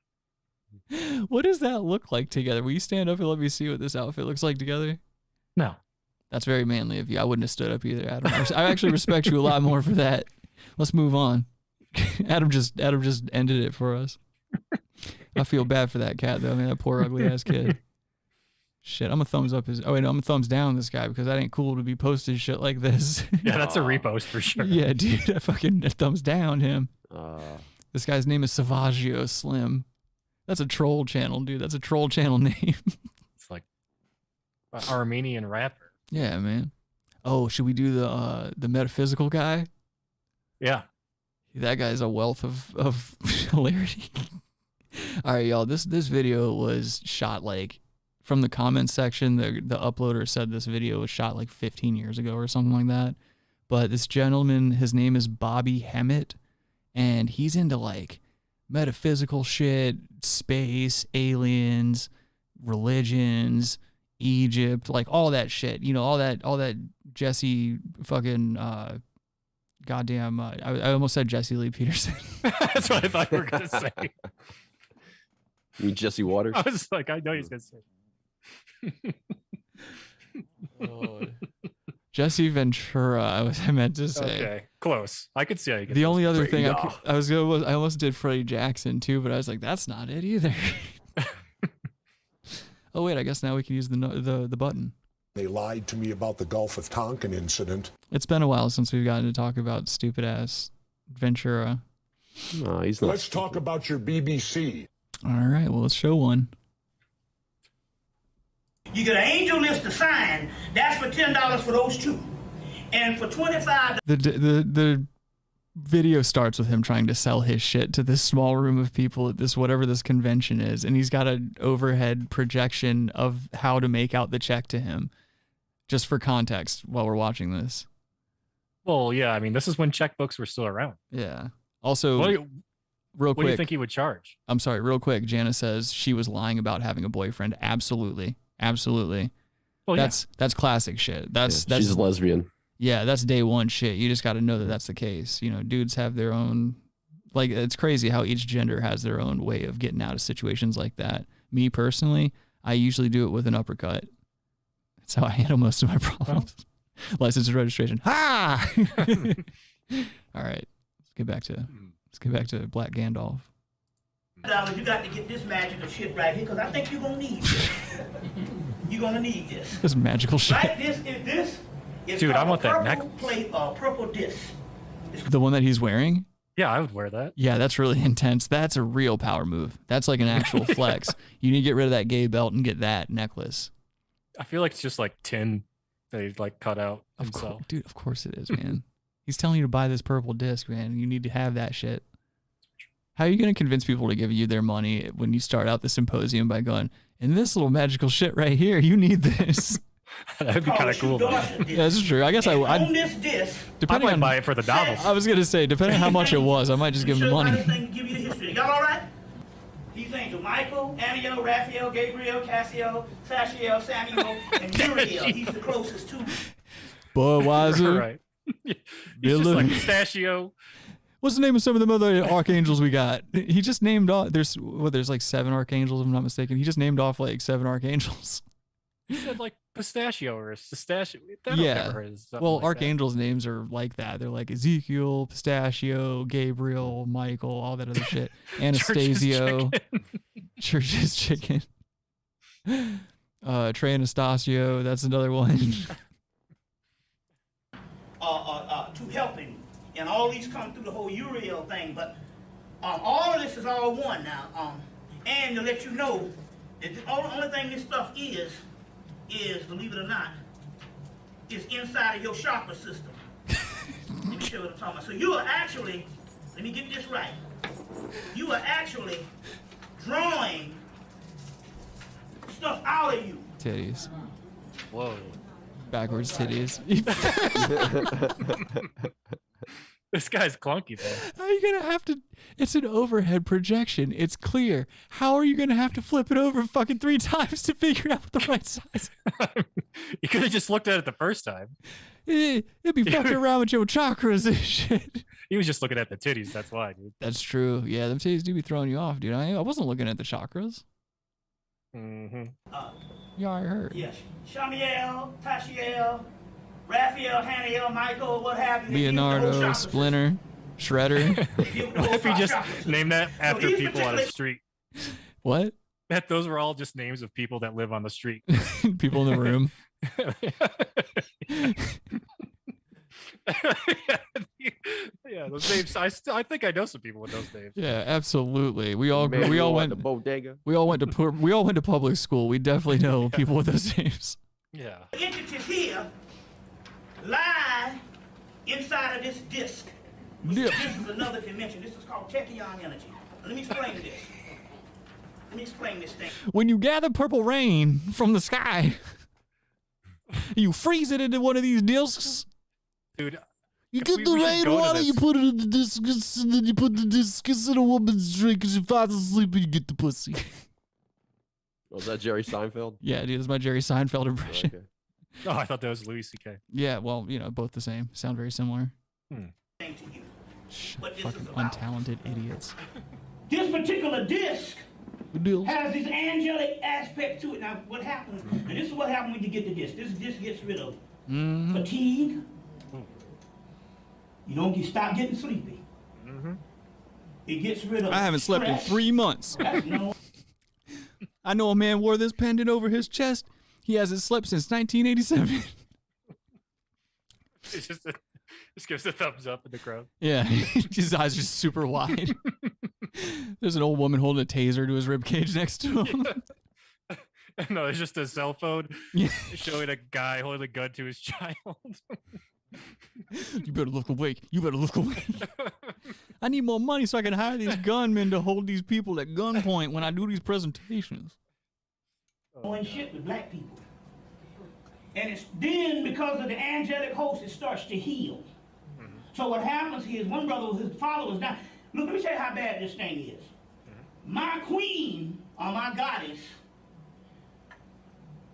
What does that look like together? Will you stand up and let me see what this outfit looks like together? No. That's very manly of you. I wouldn't have stood up either, Adam. I actually respect you a lot more for that. Let's move on. Adam just ended it for us. I feel bad for that cat though. I mean, that poor ugly ass kid. Shit, I'm a thumbs up his. Oh wait, no, I'm a thumbs down this guy because that ain't cool to be posting shit like this. Yeah, that's a repost for sure. Yeah, dude, I fucking thumbs down him. This guy's name is Savaggio Slim. That's a troll channel, dude. That's a troll channel name. It's like an Armenian rapper. Yeah, man. Oh, should we do the metaphysical guy? Yeah. That guy's a wealth of hilarity. All right, y'all. This video was shot like from the comments section. The uploader said this video was shot like 15 years ago or something like that. But this gentleman, his name is Bobby Hemmett, and he's into like metaphysical shit, space, aliens, religions, Egypt, like all that shit. You know, all that Jesse fucking goddamn. I almost said Jesse Lee Peterson. That's what I thought you were gonna say. You mean Jesse Waters? I was like, I know he's gonna say. Jesse Ventura, I meant to say. Okay, close. I could see how you get the only other thing I almost did Freddie Jackson too, but I was like, that's not it either. Oh wait, I guess now we can use the button. They lied to me about the Gulf of Tonkin incident. It's been a while since we've gotten to talk about stupid ass Ventura. No, he's not. Let's talk about your BBC. All right, well, let's show one. You get an angel list to sign. That's for $10 for those two, and for $25. The video starts with him trying to sell his shit to this small room of people at this whatever this convention is, and he's got an overhead projection of how to make out the check to him. Just for context, while we're watching this. Well, yeah, I mean, this is when checkbooks were still around. Yeah. Also, real quick. What do you think he would charge? I'm sorry, real quick. Jana says she was lying about having a boyfriend. Absolutely. Well, that's classic shit. That's she's a lesbian. Yeah, that's day one shit. You just got to know that that's the case. You know, dudes have their own. Like, it's crazy how each gender has their own way of getting out of situations like that. Me personally, I usually do it with an uppercut. That's how I handle most of my problems. License and registration. Ha! All right. Let's get back to Black Gandalf. You got to get this magical shit right here, because I think you're going to need this. You're going to need this. This magical shit. Right, this is Dude, I want that purple necklace. plate, purple disc. The one that he's wearing? Yeah, I would wear that. Yeah, that's really intense. That's a real power move. That's like an actual flex. You need to get rid of that gay belt and get that necklace. I feel like it's just like tin that he like cut out himself. Dude, of course it is, man. He's telling you to buy this purple disc, man. You need to have that shit. How are you going to convince people to give you their money when you start out the symposium by going, and this little magical shit right here, you need this? That'd be kind of cool. Yeah, that's true. I guess on this disc, I might buy it for the novels. I was going to say, depending on how much it was, I might just give him the money. Give you the history. Y'all all right? These angels, Michael, Aniel, Raphael, Gabriel, Cassiel, Sachiel, Samuel, and Uriel. He's the closest to me. Budweiser. Right. He's just like pistachio. What's the name of some of the other archangels we got? He just named off. There's like 7 archangels, if I'm not mistaken. He just named off like 7 archangels. He said like pistachio or pistachio. Yeah. Well, archangels' names are like that. They're like Ezekiel, Pistachio, Gabriel, Michael, all that other shit. Anastasio, Church's Chicken. Trey Anastasio, that's another one. To help him. And all these come through the whole Uriel thing, but all of this is all one now. And to let you know that the only thing this stuff is, believe it or not, is inside of your chakra system. Let me show you what I'm talking about. So you are actually, let me get this right, you are actually drawing stuff out of you. Titties. Whoa. Backwards titties. This guy's clunky, though. How are you going to have to... It's an overhead projection. It's clear. How are you going to have to flip it over fucking 3 times to figure out the right size? You could have just looked at it the first time. It'd be fucking around with your chakras and shit. He was just looking at the titties. That's why, dude. That's true. Yeah, them titties do be throwing you off, dude. I wasn't looking at the chakras. Mm-hmm. Yeah, I heard. Yes. Shamiel, Tashiel, Raphael, Haniel, Michael, what have you. Leonardo, Splinter, Shredder. What if he just named that after people on the street? What? That those were all just names of people that live on the street. People in the room. Yeah, those names. I think I know some people with those names. Yeah, absolutely. We all went to bodega. We all went to public school. We definitely know people with those names. Yeah. The entities here lie inside of this disc. Yeah. This is another dimension. This is called tachyon energy. Let me explain this. Let me explain this thing. When you gather purple rain from the sky, you freeze it into one of these discs. Dude, you get the rainwater, you put it in the discus, and then you put the discus in a woman's drink, and she falls asleep, and you get the pussy. Was that Jerry Seinfeld? Yeah, dude, that's my Jerry Seinfeld impression. Okay. Oh, I thought that was Louis C.K. Yeah, well, you know, both the same. Sound very similar. What this Fucking is about. untalented idiots. This particular disc has this angelic aspect to it. Now, what happens? And this is what happens when you get the disc. This disc gets rid of fatigue. You stop getting sleepy. It gets rid of I haven't slept in stress. 3 months. I know a man wore this pendant over his chest. He hasn't slept since 1987. It's just gives a thumbs up in the crowd. Yeah, his eyes are just super wide. There's an old woman holding a taser to his ribcage next to him. Yeah. No, it's just a cell phone showing a guy holding a gun to his child. You better look awake. You better look awake. I need more money so I can hire these gunmen to hold these people at gunpoint when I do these presentations. Doing shit with black people. And it's then, because of the angelic host, it starts to heal. So what happens here is one brother, his father was down. Look, let me show you how bad this thing is. My queen, or my goddess,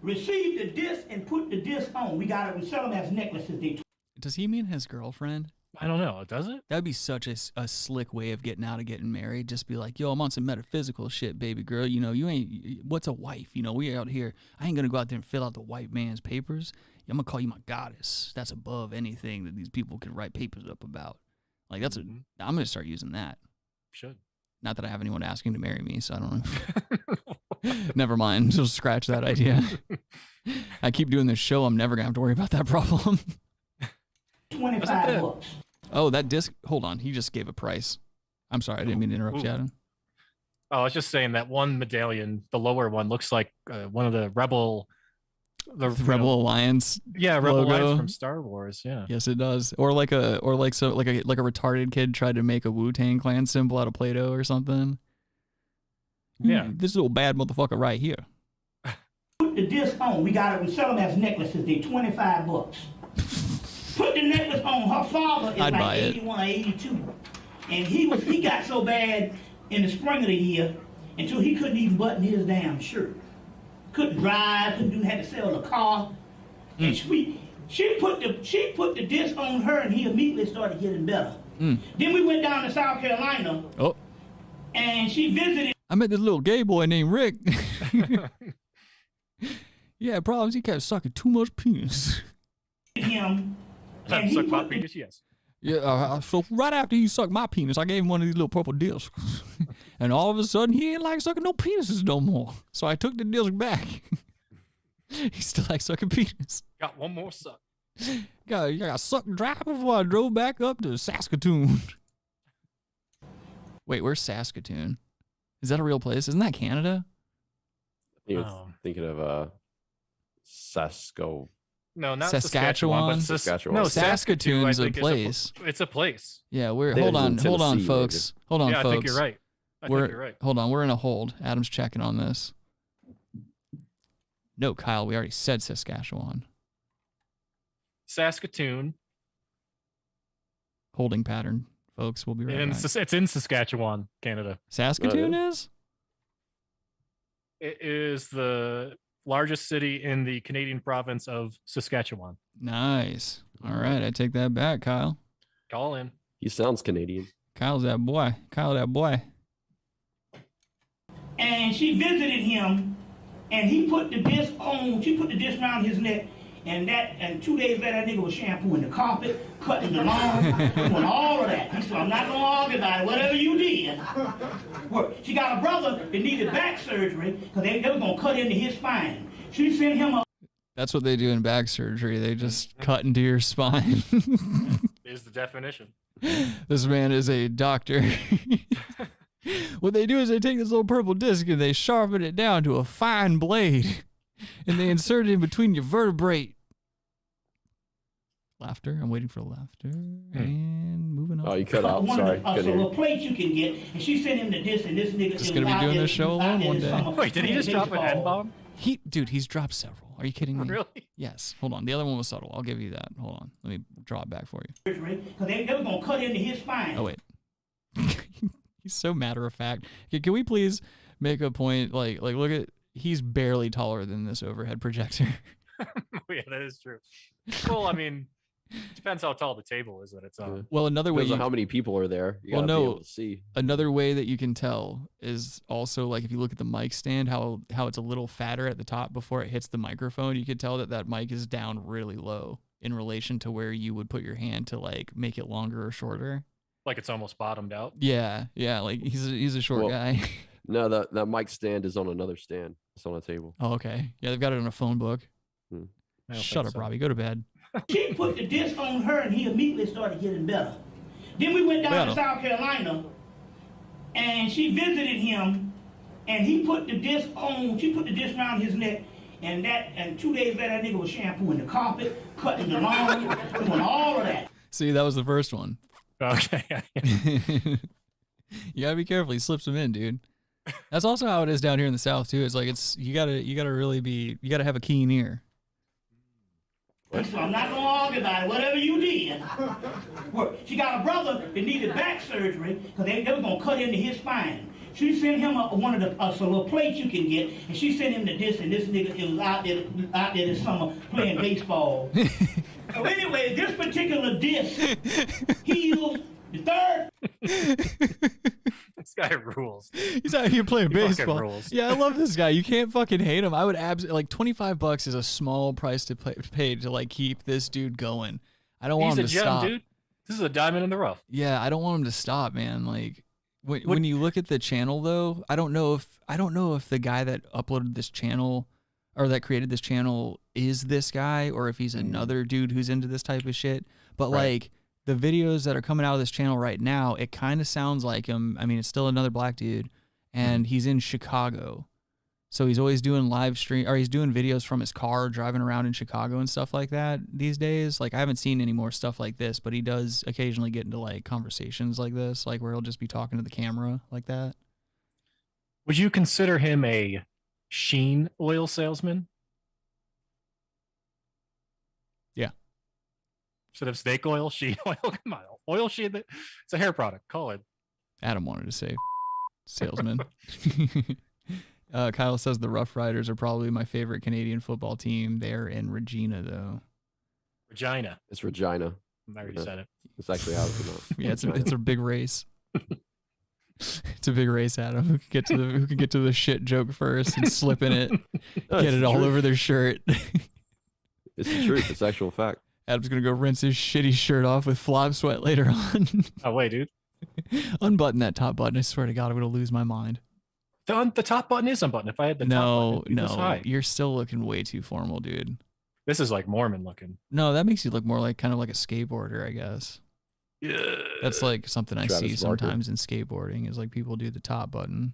received the disc and put the disc on. We sell them as necklaces. Does he mean his girlfriend? I don't know. Does it? That'd be such a slick way of getting out of getting married. Just be like, yo, I'm on some metaphysical shit, baby girl. You know, you ain't, what's a wife? You know, we out here. I ain't going to go out there and fill out the white man's papers. I'm gonna call you my goddess. That's above anything that these people could write papers up about. Like that's I'm gonna start using that. Should. Not that I have anyone asking to marry me, so I don't know. Never mind. Just scratch that idea. I keep doing this show. I'm never gonna have to worry about that problem. 25 bucks. Oh, that disc. Hold on. He just gave a price. I'm sorry. I didn't mean to interrupt you, Adam. Oh, I was just saying that one medallion, the lower one, looks like one of the Rebel. The Rebel Alliance. Yeah, Rebel logo. Alliance from Star Wars. Yeah. Yes, it does. Or like a retarded kid tried to make a Wu-Tang Clan symbol out of Play-Doh or something. Yeah. This little bad motherfucker right here. Put the disc on. We sell them as necklaces. They're 25 bucks. Put the necklace on. Her father is I'd buy like it. 81 or 82. And he got so bad in the spring of the year until he couldn't even button his damn shirt. Couldn't drive, had to sell the car. And she put the disc on her and he immediately started getting better. Then we went down to South Carolina. Oh. And she visited. I met this little gay boy named Rick. Yeah, problems. He kept sucking too much penis. Him. Suck my penis, yes. Yeah, so right after he sucked my penis, I gave him one of these little purple discs. And all of a sudden, he ain't like sucking no penises no more. So I took the disc back. He still likes sucking penis. Got one more suck. I got sucked dry before I drove back up to Saskatoon. Wait, where's Saskatoon? Is that a real place? Isn't that Canada? You're thinking of Sasko. No, not Saskatchewan. Saskatchewan. No, Saskatoon's I a think place. It's a place. Yeah, we're There's hold on, in Tennessee, folks. Hold on, yeah, folks. I think you're right. I think you're right. Hold on, we're in a hold. Adam's checking on this. No, Kyle, we already said Saskatchewan. Saskatoon. Holding pattern, folks. We'll be right back. It's in Saskatchewan, Canada. Saskatoon is? It is the largest city in the Canadian province of Saskatchewan. Nice. All right, I take that back, Kyle. Call in. He sounds Canadian. Kyle's that boy. Kyle, that boy. And she visited him, and he put the disc on. She put the disc around his neck, and 2 days later, that nigga was shampooing the carpet, cutting the lawn, doing all of that. He said, "I'm not gonna argue about it. Whatever you did." She got a brother that needed back surgery because they were gonna cut into his spine. She sent him a. That's what they do in back surgery. They just cut into your spine. Is the definition. This man is a doctor. What they do is they take this little purple disc and they sharpen it down to a fine blade, and they insert it in between your vertebrae. Laughter. I'm waiting for laughter. And moving on. Oh, you cut out. Sorry. So a plate you can get, and she sent him the disc, and this nigga Just gonna be doing this show alone one day. Wait, did he just drop an N-bomb? Dude, he's dropped several. Are you kidding me? Really? Yes. Hold on. The other one was subtle. I'll give you that. Hold on. Let me draw it back for you. Because they were gonna cut into his spine. Oh wait. He's so matter of fact. Can we please make a point? Like look at. He's barely taller than this overhead projector. Yeah, that is true. Well, I mean, depends how tall the table is that it's on. Well, another way. Depends on how many people are there. You gotta be able to see. Another way that you can tell is also like if you look at the mic stand, how it's a little fatter at the top before it hits the microphone. You could tell that mic is down really low in relation to where you would put your hand to like make it longer or shorter. Like it's almost bottomed out. Yeah. Like he's a short guy. No, that mic stand is on another stand. It's on a table. Oh, okay. Yeah, they've got it in a phone book. Shut up, Robbie. Go to bed. She put the disc on her, and he immediately started getting better. Then we went down to South Carolina, and she visited him, and he put the disc on. She put the disc around his neck, and 2 days later, that nigga was shampooing the carpet, cutting the lawn, doing all of that. See, that was the first one. Okay. You gotta be careful. He slips them in, dude. That's also how it is down here in the South too. It's like you gotta have a keen ear. So I'm not gonna argue about it. Whatever you did. She got a brother that needed back surgery because they were gonna cut into his spine. She sent him one of the little plates you can get, and she sent him the disc, and this nigga was out there this summer playing baseball. So anyway, this particular disc heals the third. This guy rules. He's out here playing He fucking baseball. rules. Yeah, I love this guy. You can't fucking hate him. I would like $25 is a small price to pay to like keep this dude going. I don't want him to stop. Dude. This is a diamond in the rough. Yeah, I don't want him to stop, man. Like when you look at the channel though, I don't know if the guy that uploaded this channel or that created this channel is this guy or if he's another dude who's into this type of shit. But like the videos that are coming out of this channel right now, it kind of sounds like him. I mean, it's still another black dude and he's in Chicago. So he's always doing live stream or he's doing videos from his car driving around in Chicago and stuff like that these days. Like I haven't seen any more stuff like this, but he does occasionally get into like conversations like this, like where he'll just be talking to the camera like that. Would you consider him a Sheen oil salesman? Yeah. Instead of snake oil, Sheen oil. Come on, oil Sheen. It's a hair product. Call it. Adam wanted to say salesman. Kyle says the Rough Riders are probably my favorite Canadian football team. They're in Regina, though. Regina. It's Regina. I already said it. It's actually how it's pronounced. Yeah, it's a big race. It's a big race, Adam. Who can get to the shit joke first and slip in it, get it all over their shirt. It's the truth. It's actual fact. Adam's gonna go rinse his shitty shirt off with flop sweat later on. Oh wait, dude. Unbutton that top button. I swear to God, I'm gonna lose my mind. The top button is unbuttoned. If I had the top button, no, you're still looking way too formal, dude. This is like Mormon looking. No, that makes you look more like kind of like a skateboarder, I guess. Yeah. That's like something I Travis see Barker. sometimes in skateboarding is like people do the top button.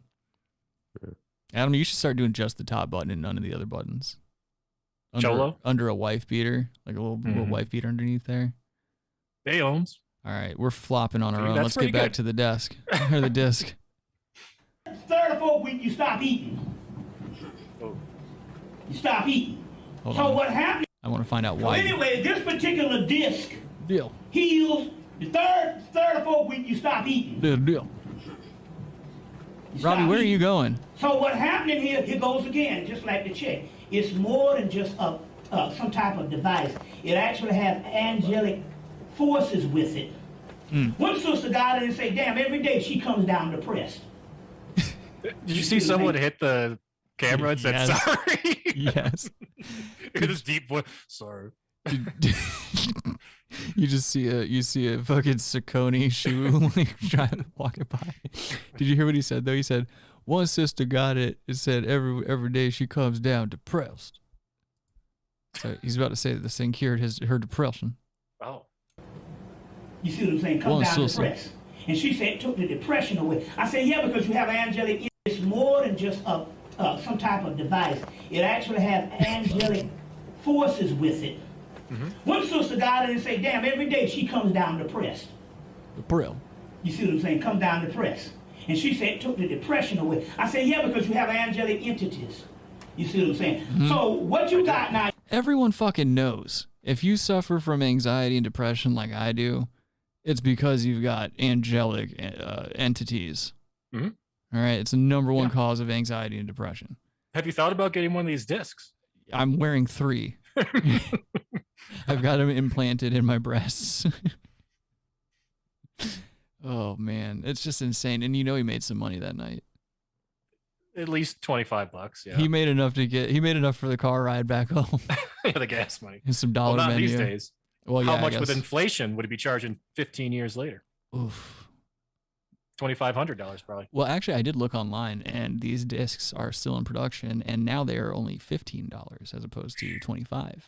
Adam, you should start doing just the top button and none of the other buttons. Under a wife beater, like a little wife beater underneath there. They owns. All right, we're flopping on our Dude, own. that's Let's get back pretty to the desk or the disc. Third or fourth week, you stop eating. You stop eating. Hold so on. what happened? I want to find out So why. anyway, this particular disc Deal. heals the third or fourth week you stop eating. Deal. You Robbie, stop where are eating. you going? So what happening here goes again, just like the check. It's more than just some type of device. It actually has angelic forces with it. One sister got in and said, damn, every day she comes down depressed. Did you see someone hit the camera and said Yes. sorry? Yes. This deep voice. Sorry. You just see a fucking Saucony shoe like trying walking by. Did you hear what he said though? He said one sister got it. It said every day she comes down depressed. So he's about to say that this thing cured her depression. Oh. You see what I'm saying? Come One down sister. depressed. And she said it took the depression away. I said, yeah, because you have angelic. It's more than just some type of device. It actually has angelic forces with it. One sister got in and said, damn, every day she comes down depressed. Depressed. You see what I'm saying? Come down depressed. And she said it took the depression away. I said, yeah, because you have angelic entities. You see what I'm saying? So what you got now? Everyone fucking knows if you suffer from anxiety and depression like I do, it's because you've got angelic entities. All right, it's the number one cause of anxiety and depression. Have you thought about getting one of these discs? I'm wearing 3. I've got them implanted in my breasts. Oh man, it's just insane. And you know he made some money that night. At least $25. Yeah. He made enough for the car ride back home. Yeah, the gas money. And some Well, dollar not menu. these days. Well, yeah, How I much with guess. inflation would he be charging 15 years later? Oof. $2,500 probably. Well, actually, I did look online, and these discs are still in production, and now they are only $15 as opposed to $25.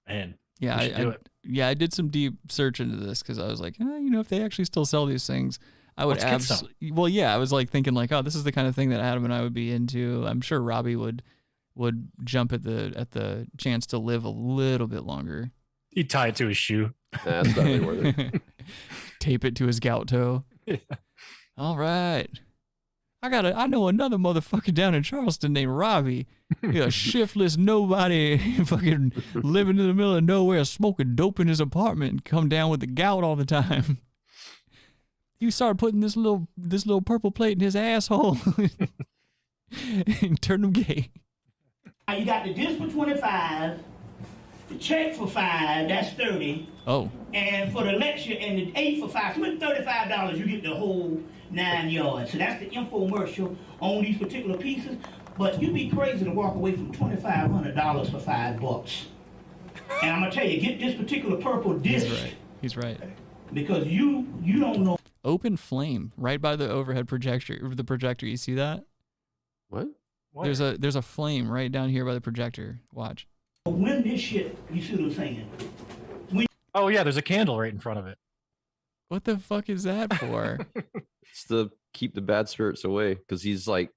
Man, Yeah, we should do it. Yeah, I did some deep search into this because I was like, if they actually still sell these things, I would Let's get some. absolutely. Well, yeah, I was like thinking like, oh, this is the kind of thing that Adam and I would be into. I'm sure Robbie would jump at the chance to live a little bit longer. He'd tie it to his shoe. That's definitely worth it. Tape it to his gout toe. Yeah. All right. I know another motherfucker down in Charleston named Robbie. A shiftless nobody fucking living in the middle of nowhere smoking dope in his apartment and come down with the gout all the time. You started putting this little purple plate in his asshole and turned him gay. Now you got the disc for $25. The check for 5, that's 30. Oh. And for the lecture and the 8 for 5, so with $35, you get the whole 9 yards. So that's the infomercial on these particular pieces. But you'd be crazy to walk away from $2,500 for $5. And I'm gonna tell you, get this particular purple disc. He's right. Because you don't know. Open flame right by the overhead projector. The projector, you see that? What? There's a flame right down here by the projector. Watch. When this shit, you see what I'm saying? Oh yeah, there's a candle right in front of it. What the fuck is that for? It's to keep the bad spirits away because he's like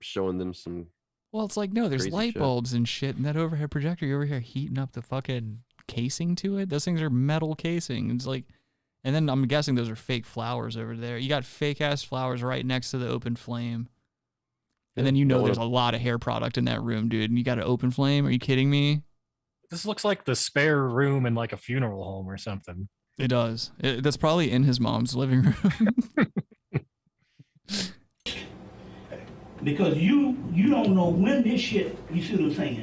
showing them some. Well, it's like, no, there's crazy light shit. bulbs and shit, and that overhead projector, you're over here heating up the fucking casing to it. Those things are metal casing. It's like, and then I'm guessing those are fake flowers over there. You got fake ass flowers right next to the open flame. And then you know there's a lot of hair product in that room, dude. And you got an open flame? Are you kidding me? This looks like the spare room in like a funeral home or something. It does. That's probably in his mom's living room. Because you don't know when this shit, you see what I'm saying?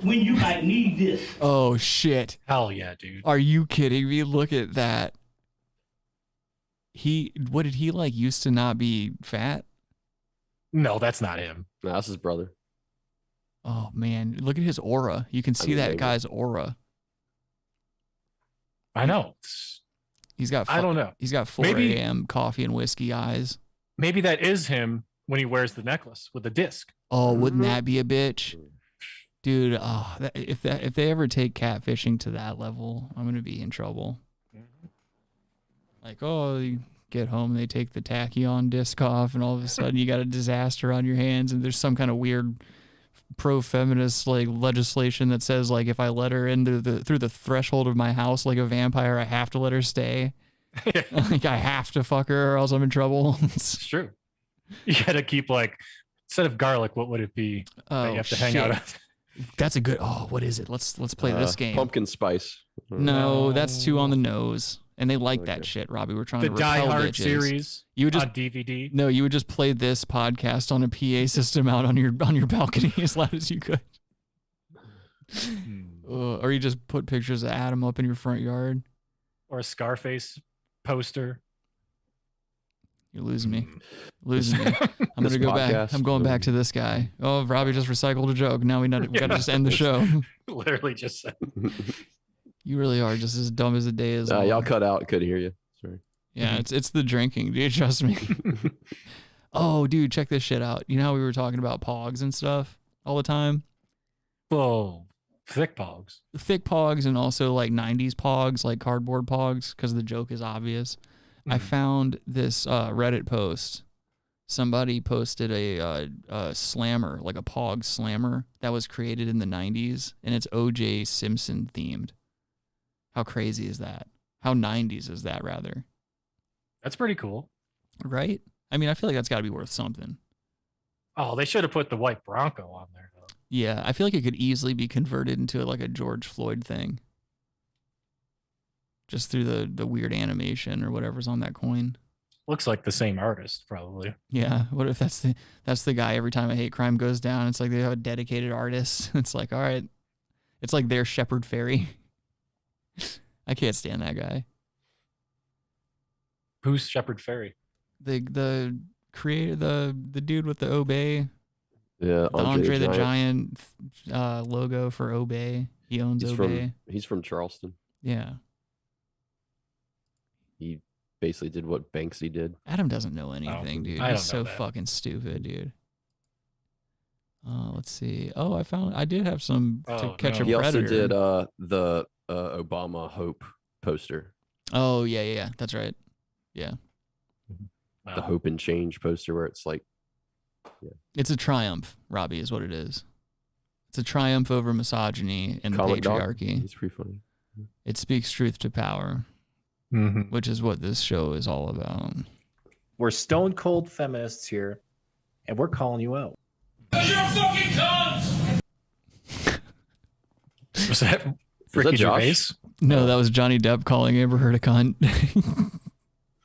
When you might need this. Oh, shit. Hell yeah, dude. Are you kidding me? Look at that. What did he like used to not be fat? No, that's not him. No, that's his brother. Oh, man. Look at his aura. You can see that guy's aura. I know. He's got, I don't know. He's got 4 a.m. coffee and whiskey eyes. Maybe that is him when he wears the necklace with the disc. Oh, wouldn't that be a bitch? Dude, if they ever take catfishing to that level, I'm going to be in trouble. Like, oh, you get home, they take the tachyon disc off, and all of a sudden you got a disaster on your hands, and there's some kind of weird pro-feminist like legislation that says like if I let her into through the threshold of my house like a vampire, I have to let her stay. Like I have to fuck her or else I'm in trouble. It's true. You gotta keep like, instead of garlic, what would it be that you have to hang out at? That's a good. Oh, what is it? Let's play this game. Pumpkin spice. No, that's too on the nose. And they like that shit, Robbie. We're trying the to Die repel Hard bitches. series you would just, on DVD. No, you would just play this podcast on a PA system out on your balcony as loud as you could. Or you just put pictures of Adam up in your front yard. Or a Scarface poster. You're losing me. Losing me. I'm gonna go back. I'm going back to this guy. Oh, Robbie just recycled a joke. Now we gotta just end the show. Literally just said. You really are just as dumb as the day is. Y'all cut out. Couldn't hear you. Sorry. Yeah, it's the drinking, dude. Trust me. Oh, dude, check this shit out. You know how we were talking about pogs and stuff all the time? Whoa, thick pogs. Thick pogs and also like 90s pogs, like cardboard pogs, because the joke is obvious. I found this Reddit post. Somebody posted a slammer, like a pog slammer that was created in the 90s, and it's O.J. Simpson themed. How crazy is that? How 90s is that, rather? That's pretty cool. Right? I mean, I feel like that's got to be worth something. Oh, they should have put the white Bronco on there, though. Yeah, I feel like it could easily be converted into like a George Floyd thing. Just through the weird animation or whatever's on that coin. Looks like the same artist, probably. Yeah. What if that's the guy every time a hate crime goes down? It's like they have a dedicated artist. It's like, all right. It's like their Shepard Fairey. I can't stand that guy. Who's Shepard Fairey? The creator, the dude with the Obey. Yeah, the Andre the Giant logo for Obey. He owns Obey. He's from Charleston. Yeah. He basically did what Banksy did. Adam doesn't know anything, dude. He's so fucking stupid, dude. Let's see. Oh, I did have some to catch a predator. He also did the Obama Hope poster. Oh, yeah. That's right. Yeah. The Hope and Change poster where it's like, yeah. It's a triumph, Robbie, is what it is. It's a triumph over misogyny and Comic patriarchy. It's pretty funny. It speaks truth to power, which is what this show is all about. We're stone cold feminists here, and we're calling you out. You're a fucking cunt! Was that Ricky Gervais? No, that was Johnny Depp calling Amber Heard a cunt.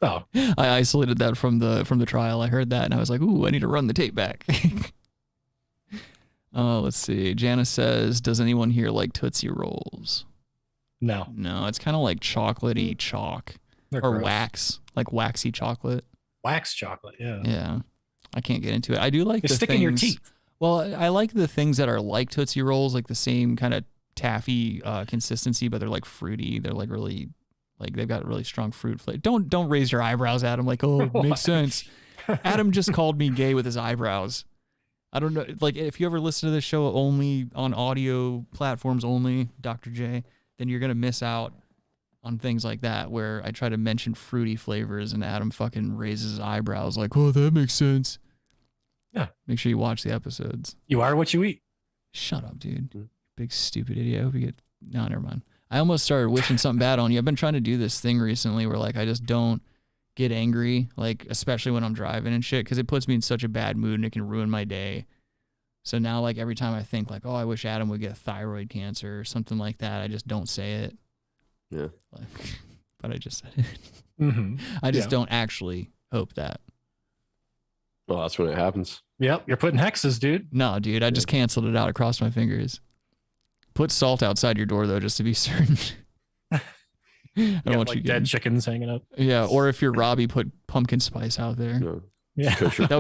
Oh, I isolated that from the trial. I heard that and I was like, "Ooh, I need to run the tape back." Let's see. Janice says, does anyone here like Tootsie Rolls? No. No, it's kind of like chocolatey chalk. They're or gross. wax, like waxy chocolate. Wax chocolate, yeah. Yeah. I can't get into it. I do like It's the sticking things. your teeth. Well, I like the things that are like Tootsie Rolls, like the same kind of taffy consistency, but they're like fruity. They're like really, like they've got really strong fruit flavor. Don't raise your eyebrows at him like, oh, it makes sense. Adam just called me gay with his eyebrows. I don't know. Like, if you ever listen to this show only on audio platforms only, Dr. J, then you're going to miss out on things like that where I try to mention fruity flavors and Adam fucking raises his eyebrows like, oh, that makes sense. Yeah. Make sure you watch the episodes. You are what you eat. Shut up, dude. Big stupid idiot. I hope you get... No, never mind. I almost started wishing something bad on you. I've been trying to do this thing recently where, like, I just don't get angry, like, especially when I'm driving and shit, because it puts me in such a bad mood and it can ruin my day. So now, like, every time I think, like, oh, I wish Adam would get thyroid cancer or something like that, I just don't say it. Yeah. Like, but I just said it. Mm-hmm. I just don't actually hope that. Well, that's when it happens. Yep, you're putting hexes, dude. No, dude, I just canceled it out across my fingers. Put salt outside your door, though, just to be certain. I don't want like you dead getting... chickens hanging up. Yeah, or if you're Robbie, put pumpkin spice out there. No. Yeah, that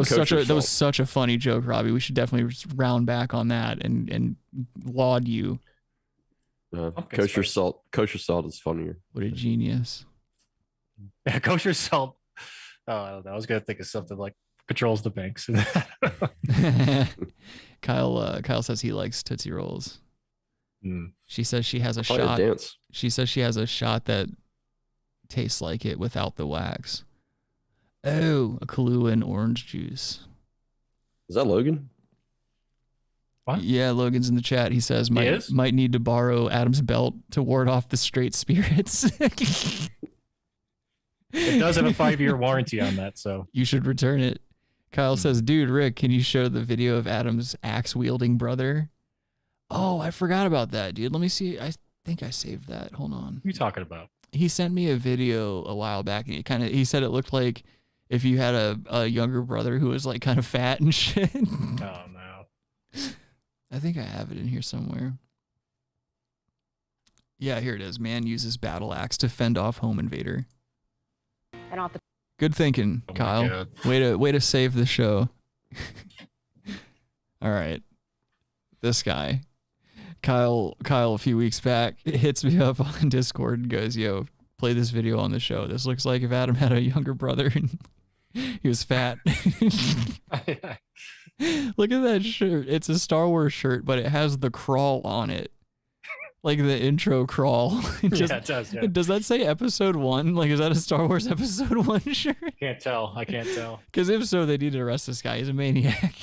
was such a funny joke, Robbie. We should definitely round back on that and laud you. Kosher salt is funnier. What a genius. Yeah, kosher salt. Oh, I don't know. I was gonna think of something like controls the banks. Kyle says he likes Tootsie Rolls. She says she has a Probably shot. dance. She says she has a shot that tastes like it without the wax. Oh, a Kahlua and orange juice. Is that Logan? What? Yeah, Logan's in the chat. He says might need to borrow Adam's belt to ward off the straight spirits. It does have a 5-year warranty on that, so you should return it. Kyle says, dude, Rick, can you show the video of Adam's axe-wielding brother? Oh, I forgot about that, dude. Let me see. I think I saved that. Hold on. What are you talking about? He sent me a video a while back, and he said it looked like if you had a younger brother who was like kind of fat and shit. Oh, no. I think I have it in here somewhere. Yeah, here it is. Man uses battle axe to fend off home invader. And off the Good thinking, Kyle. Way to save the show. All right. This guy, Kyle, a few weeks back, hits me up on Discord and goes, yo, play this video on the show. This looks like if Adam had a younger brother and he was fat. Look at that shirt. It's a Star Wars shirt, but it has the crawl on it. Like the intro crawl. Yeah, it does. Yeah. Does that say episode 1? Like, is that a Star Wars episode 1 shirt? Can't tell. I can't tell. Because if so, they need to arrest this guy. He's a maniac.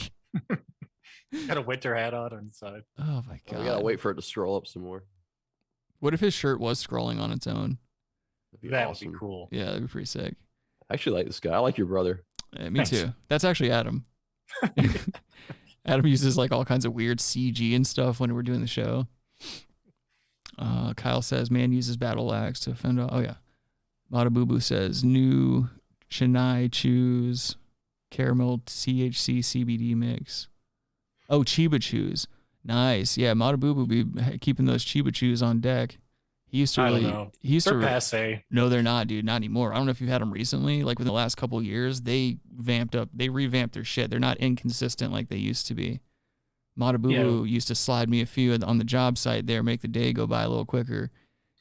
Got a winter hat on inside. Oh my god. We gotta wait for it to scroll up some more. What if his shirt was scrolling on its own? That would be cool. Yeah, that'd be pretty sick. I actually like this guy. I like your brother. Me too. That's actually Adam. Adam uses like all kinds of weird CG and stuff when we're doing the show. Kyle says, man uses battle axe to fend off. Oh yeah. Matabubu says, new Chennai Chews caramel THC CBD mix. Oh, Chiba Chews. Nice. Yeah, Matabubu be keeping those Chiba Chews on deck. He used to I really. don't know. He used They're to. passe. No, they're not, dude. Not anymore. I don't know if you've had them recently. Like within the last couple of years, they revamped their shit. They're not inconsistent like they used to be. Matabubu used to slide me a few on the job site there, make the day go by a little quicker.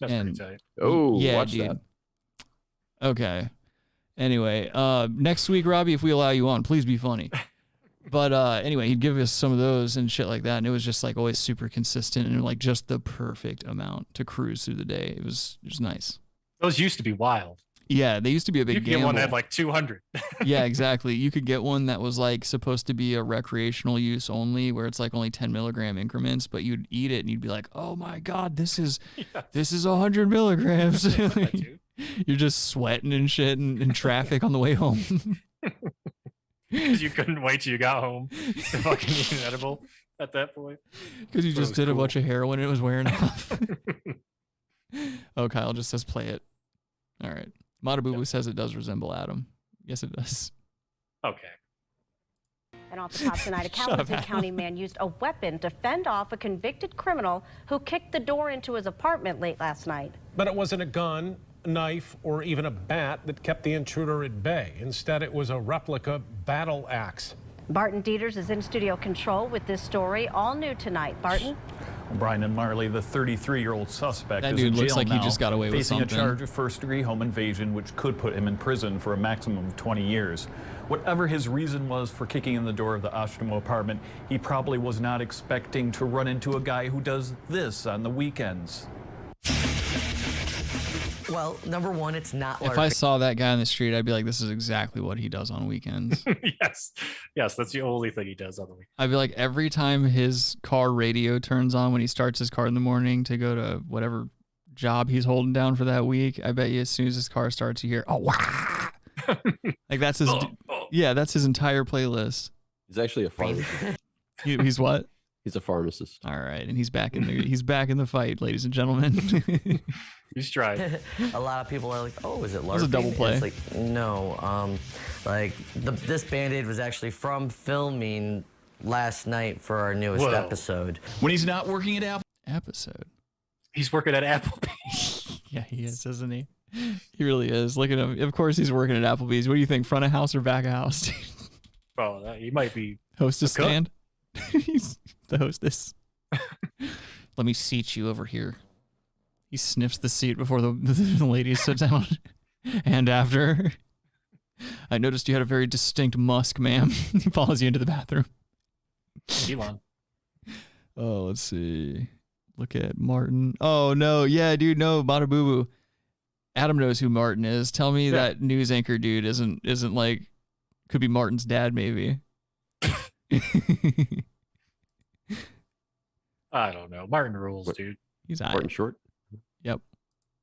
That's pretty tight. Oh, yeah, watch dude. that. Okay. Anyway, next week, Robbie, if we allow you on, please be funny. But anyway, he'd give us some of those and shit like that, and it was just like always super consistent and like just the perfect amount to cruise through the day. It was nice. Those used to be wild. Yeah, they used to be a big You could gamble. get one that had like 200. Yeah, exactly. You could get one that was like supposed to be a recreational use only, where it's like only 10 milligram increments, but you'd eat it and you'd be like, oh my God, this is 100 milligrams. You're just sweating and shit in traffic on the way home. Because you couldn't wait till you got home to fucking eat an edible at that point. Because you But it just was did a cool. bunch of heroin and it was wearing off. Oh, Kyle just says play it. All right. Matabubu says it does resemble Adam. Yes, it does. Okay. And off the top tonight, a Kalamazoo County man used a weapon to fend off a convicted criminal who kicked the door into his apartment late last night. But it wasn't a gun, knife, or even a bat that kept the intruder at bay. Instead, it was a replica battle axe. Barton Dieters is in studio control with this story, all new tonight. Barton? Brian and Marley, the 33-year-old suspect, That is dude in jail looks like he now, just got away with facing something. a charge of first-degree home invasion, which could put him in prison for a maximum of 20 years. Whatever his reason was for kicking in the door of the Ashtamo apartment, he probably was not expecting to run into a guy who does this on the weekends. Well, number one, it's not If I saw that guy on the street, I'd be like, this is exactly what he does on weekends. Yes, that's the only thing he does on the weekend. I'd be like, every time his car radio turns on when he starts his car in the morning to go to whatever job he's holding down for that week, I bet you as soon as his car starts, you hear, oh, wow. Like that's his, yeah, that's his entire playlist. He's actually a pharmacist. He's what? He's a pharmacist. All right, and he's back in the fight, ladies and gentlemen. He's tried. A lot of people are like, "Oh, is it LARPing?" was a double play. It's like, no. This Band-Aid was actually from filming last night for our newest episode. When he's not working at Episode. He's working at Applebee's. Yeah, he is, isn't he? He really is. Look at him. Of course, he's working at Applebee's. What do you think, front of house or back of house? Well, he might be hostess a cook. stand. He's the hostess. Let me seat you over here. He sniffs the seat before the ladies sit down. And after, I noticed you had a very distinct musk, ma'am. He follows you into the bathroom. Elon. Oh, let's see. Look at Martin. Oh, no. Yeah, dude, no. Bada boo boo. Adam knows who Martin is. Tell me that news anchor dude isn't like, could be Martin's dad, maybe. I don't know. Martin rules, dude. He's Martin Short. Yep.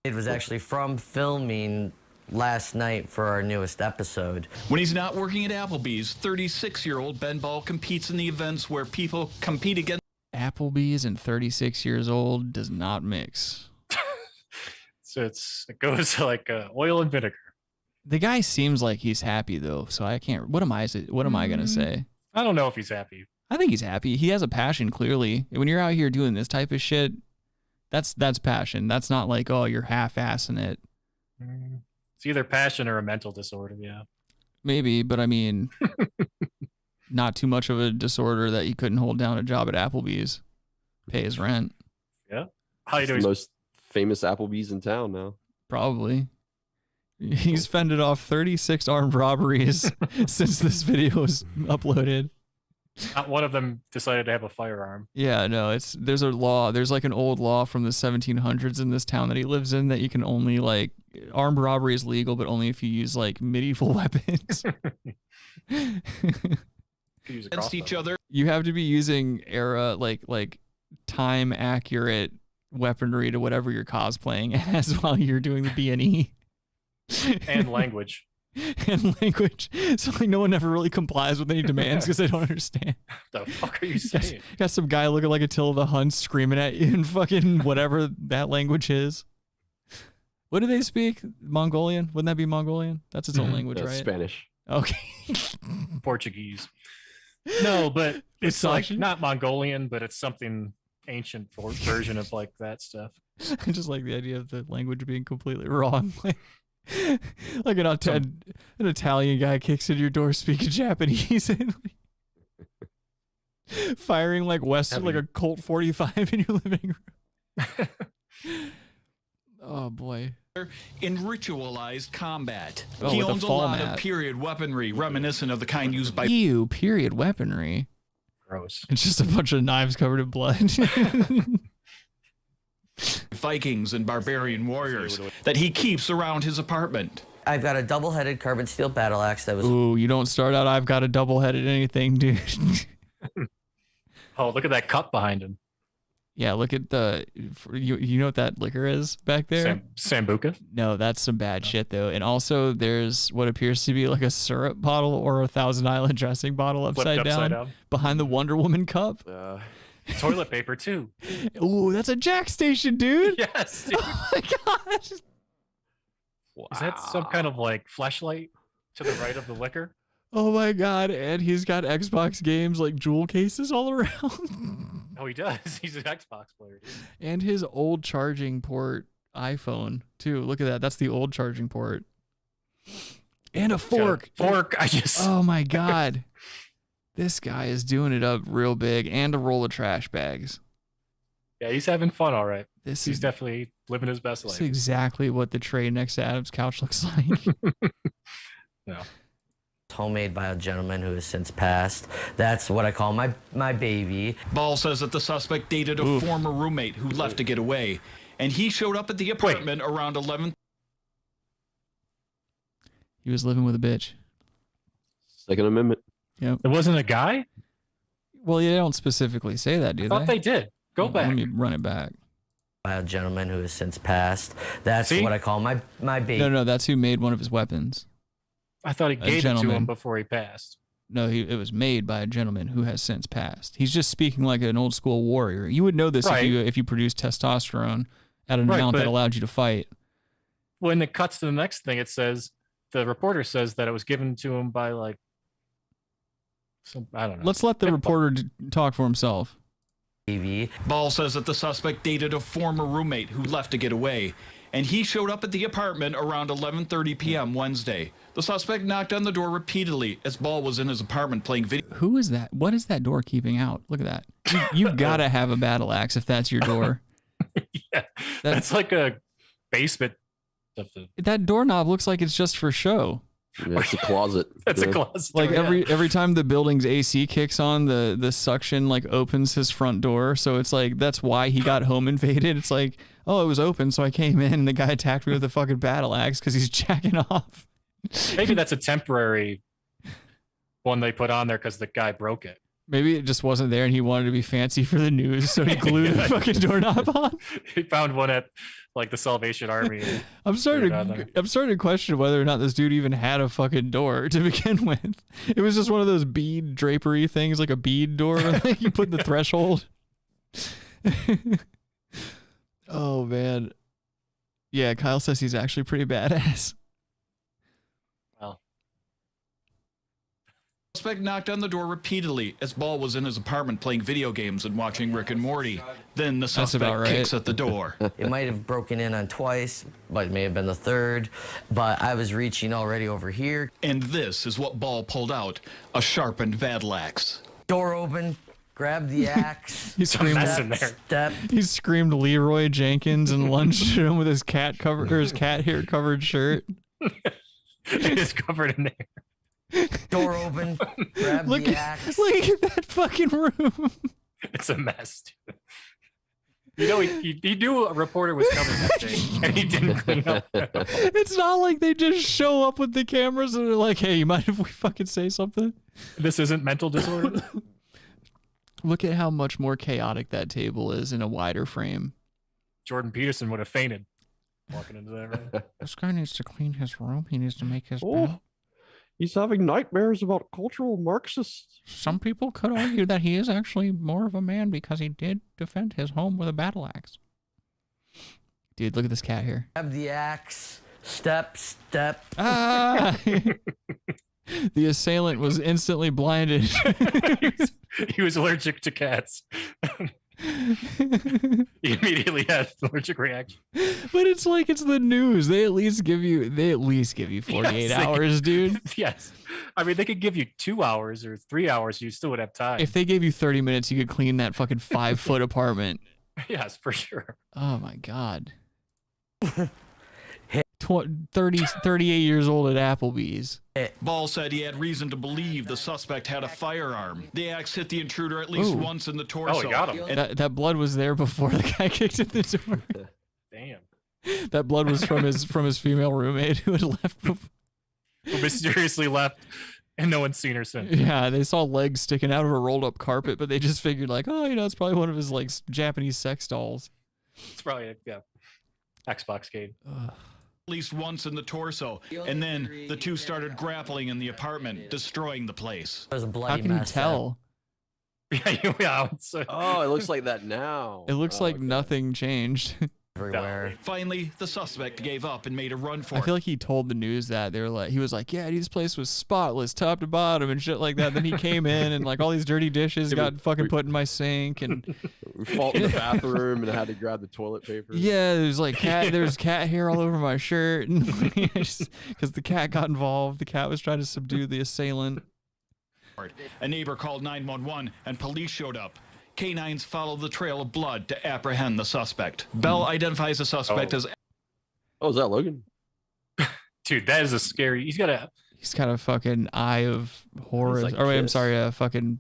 It was actually from filming last night for our newest episode. When he's not working at Applebee's, 36-year-old Ben Ball competes in the events where people compete against Applebee's and 36 years old does not mix. So it goes like oil and vinegar. The guy seems like he's happy though, so I can't. What am I gonna say? I don't know if he's happy. I think he's happy. He has a passion, clearly. When you're out here doing this type of shit, that's passion. That's not like, oh, you're half-assing it. It's either passion or a mental disorder, yeah. Maybe, but I mean, not too much of a disorder that he couldn't hold down a job at Applebee's, pay his rent. Yeah. How you He's doing? the most famous Applebee's in town now. Probably. He's fended off 36 armed robberies since this video was uploaded. Not one of them decided to have a firearm. Yeah, no, there's a law. There's like an old law from the 1700s in this town that he lives in that you can only like armed robbery is legal, but only if you use like medieval weapons. against each other. You have to be using era like time accurate weaponry to whatever you're cosplaying as while you're doing the B&E. And language. And language. So like no one ever really complies with any demands because they don't understand. The fuck are you saying? Got some guy looking like Attila the Hun screaming at you in fucking whatever that language is. What do they speak? Mongolian? Wouldn't that be Mongolian? That's its own language, right? Spanish. Okay. Portuguese. No, but it's like Versace? not Mongolian, but it's something ancient version of like that stuff. I just like the idea of the language being completely wrong. Like an Italian guy kicks in your door speaking Japanese and firing like Western, like a Colt 45 in your living room. Oh boy. in ritualized combat. Oh, He with a owns a fall lot mat. of period weaponry reminiscent of the kind used by Ew, period weaponry. Gross. It's just a bunch of knives covered in blood. Vikings and barbarian warriors that he keeps around his apartment. I've got a double-headed carbon steel battle axe that was... Ooh, you don't start out, I've got a double-headed anything, dude. Oh, look at that cup behind him. Yeah, look at the... You know what that liquor is back there? Sambuca? No, that's some bad shit, though. And also, there's what appears to be like a syrup bottle or a Thousand Island dressing bottle upside down behind the Wonder Woman cup. Toilet paper, too. Ooh, that's a jack station, dude. Yes, dude. Oh, my gosh. Is that some kind of like flashlight to the right of the liquor? Oh my God. And he's got Xbox games like jewel cases all around. Oh, he does. He's an Xbox player. And his old charging port iPhone too. Look at that. That's the old charging port. And a fork. Fork. Oh my God. This guy is doing it up real big, and a roll of trash bags. Yeah, he's having fun, all right. He's definitely living his best life. That's exactly what the tray next to Adam's couch looks like. No. Homemade by a gentleman who has since passed. That's what I call my baby. Ball says that the suspect dated a former roommate who left to get away, and he showed up at the apartment around 11. He was living with a bitch. Second Amendment. Yep. It wasn't a guy? Well, they don't specifically say that, do I thought they did. Go back. Let me run it back. By a gentleman who has since passed. That's what I call my baby. No, that's who made one of his weapons. I thought he gave it to him before he passed. No, it was made by a gentleman who has since passed. He's just speaking like an old school warrior. You would know this if you produced testosterone at an amount that allowed you to fight. When it cuts to the next thing, it says, the reporter says that it was given to him by like, I don't know. Let's let the reporter talk for himself. Ball says that the suspect dated a former roommate who left to get away, and he showed up at the apartment around 11:30 p.m. Wednesday. The suspect knocked on the door repeatedly as Ball was in his apartment playing video. Who is that? What is that door keeping out? Look at that. You've got to have a battle axe if that's your door. Yeah, that's like a basement. That doorknob looks like it's just for show. Yeah, it's a closet. That's a closet. Like every time the building's AC kicks on, the suction like opens his front door. So it's like that's why he got home invaded. It's like, oh, it was open, so I came in and the guy attacked me with a fucking battle axe because he's jacking off. Maybe that's a temporary one they put on there because the guy broke it. Maybe it just wasn't there and he wanted to be fancy for the news, so he glued the fucking doorknob on. He found one at like the Salvation Army. I'm starting to question whether or not this dude even had a fucking door to begin with. It was just one of those bead drapery things, like a bead door. Like you put in the threshold. Oh man, yeah. Kyle says he's actually pretty badass. The suspect knocked on the door repeatedly as Ball was in his apartment playing video games and watching Rick and Morty. Then the suspect kicks at the door. It might have broken in on twice, but it may have been the third. But I was reaching already over here. And this is what Ball pulled out, a sharpened battle axe. Door open, grabbed the axe. He screamed. Step. He screamed Leroy Jenkins and lunged at him with his cat hair covered shirt. It's covered in there. Door open, grab the axe. Look at that fucking room. It's a mess. Dude. You know, he knew a reporter was coming that day, and he didn't clean up. It's not like they just show up with the cameras and they're like, hey, you mind if we fucking say something? This isn't mental disorder. Look at how much more chaotic that table is in a wider frame. Jordan Peterson would have fainted walking into that room. This guy needs to clean his room. He needs to make his bed. He's having nightmares about cultural Marxists. Some people could argue that he is actually more of a man because he did defend his home with a battle axe. Dude, look at this cat here. Grab the axe. Step. Ah! The assailant was instantly blinded. He was allergic to cats. He immediately had an allergic reaction. But it's like it's the news. They at least give you 48 hours, dude. Yes. I mean, they could give you 2 hours or 3 hours. You still would have time. If they gave you 30 minutes, you could clean that fucking 5-foot apartment. Yes, for sure. Oh my God. 38 years old at Applebee's. Ball said he had reason to believe the suspect had a firearm. The axe hit the intruder at least once in the torso. Oh, he got him. That blood was there before the guy kicked in the door. Damn. That blood was from his female roommate who had left before. Who mysteriously left, and no one's seen her since. Yeah, they saw legs sticking out of a rolled up carpet, but they just figured like, oh, it's probably one of his like Japanese sex dolls. It's probably Xbox game. At least once in the torso, and then the two started grappling in the apartment, destroying the place. There's a bloody How can you tell? Yeah. Oh, it looks like that now. It looks like nothing changed. everywhere. Finally, the suspect gave up and made a run for I it. feel like he told the news that he was like, yeah, this place was spotless top to bottom and shit like that. Then he came in and like all these dirty dishes got fucking put in my sink and We fought in the bathroom and I had to grab the toilet paper. yeah, there's cat hair all over my shirt because the cat got involved. The cat was trying to subdue the assailant. A neighbor called 911 and police showed up. Canines followed the trail of blood to apprehend the suspect. Bell identifies the suspect as... Oh, is that Logan? Dude, that is a scary... He's got a fucking eye of Horus. Like I'm Kiss. sorry, a fucking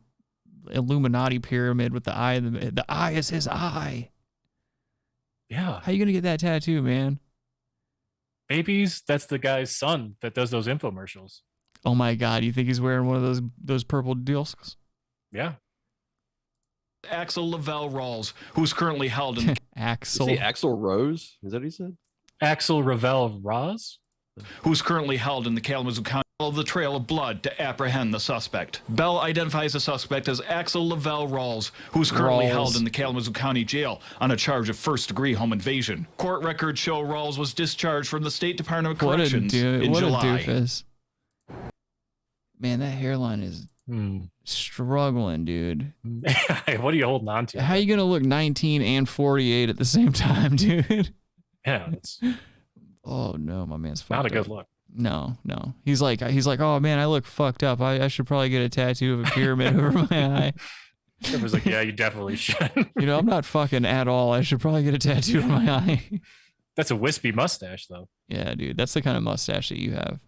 Illuminati pyramid with the eye. The eye is his eye. Yeah. How you gonna get that tattoo, man? Babies, that's the guy's son that does those infomercials. Oh my God, you think he's wearing one of those purple deals? Yeah. Axel Lavelle Rawls, who's currently held in... Axel. Is he Axel Rose? Is that what he said? Axel Ravel Roz? Who's currently held in the Kalamazoo County of the trail of blood to apprehend the suspect. Bell identifies the suspect as Axel Lavelle Rawls, who's currently held in the Kalamazoo County Jail on a charge of first-degree home invasion. Court records show Rawls was discharged from the State Department of Corrections in July. What a doofus. Man, that hairline is struggling, dude. What are you holding on to? How you gonna look 19 and 48 at the same time, dude? Yeah, it's oh no, my man's fucked not a good up. look. No. He's like, oh man, I look fucked up. I should probably get a tattoo of a pyramid over my eye. It was like, yeah, you definitely should. I'm not fucking at all. I should probably get a tattoo of my eye. That's a wispy mustache, though. Yeah, dude, that's the kind of mustache that you have.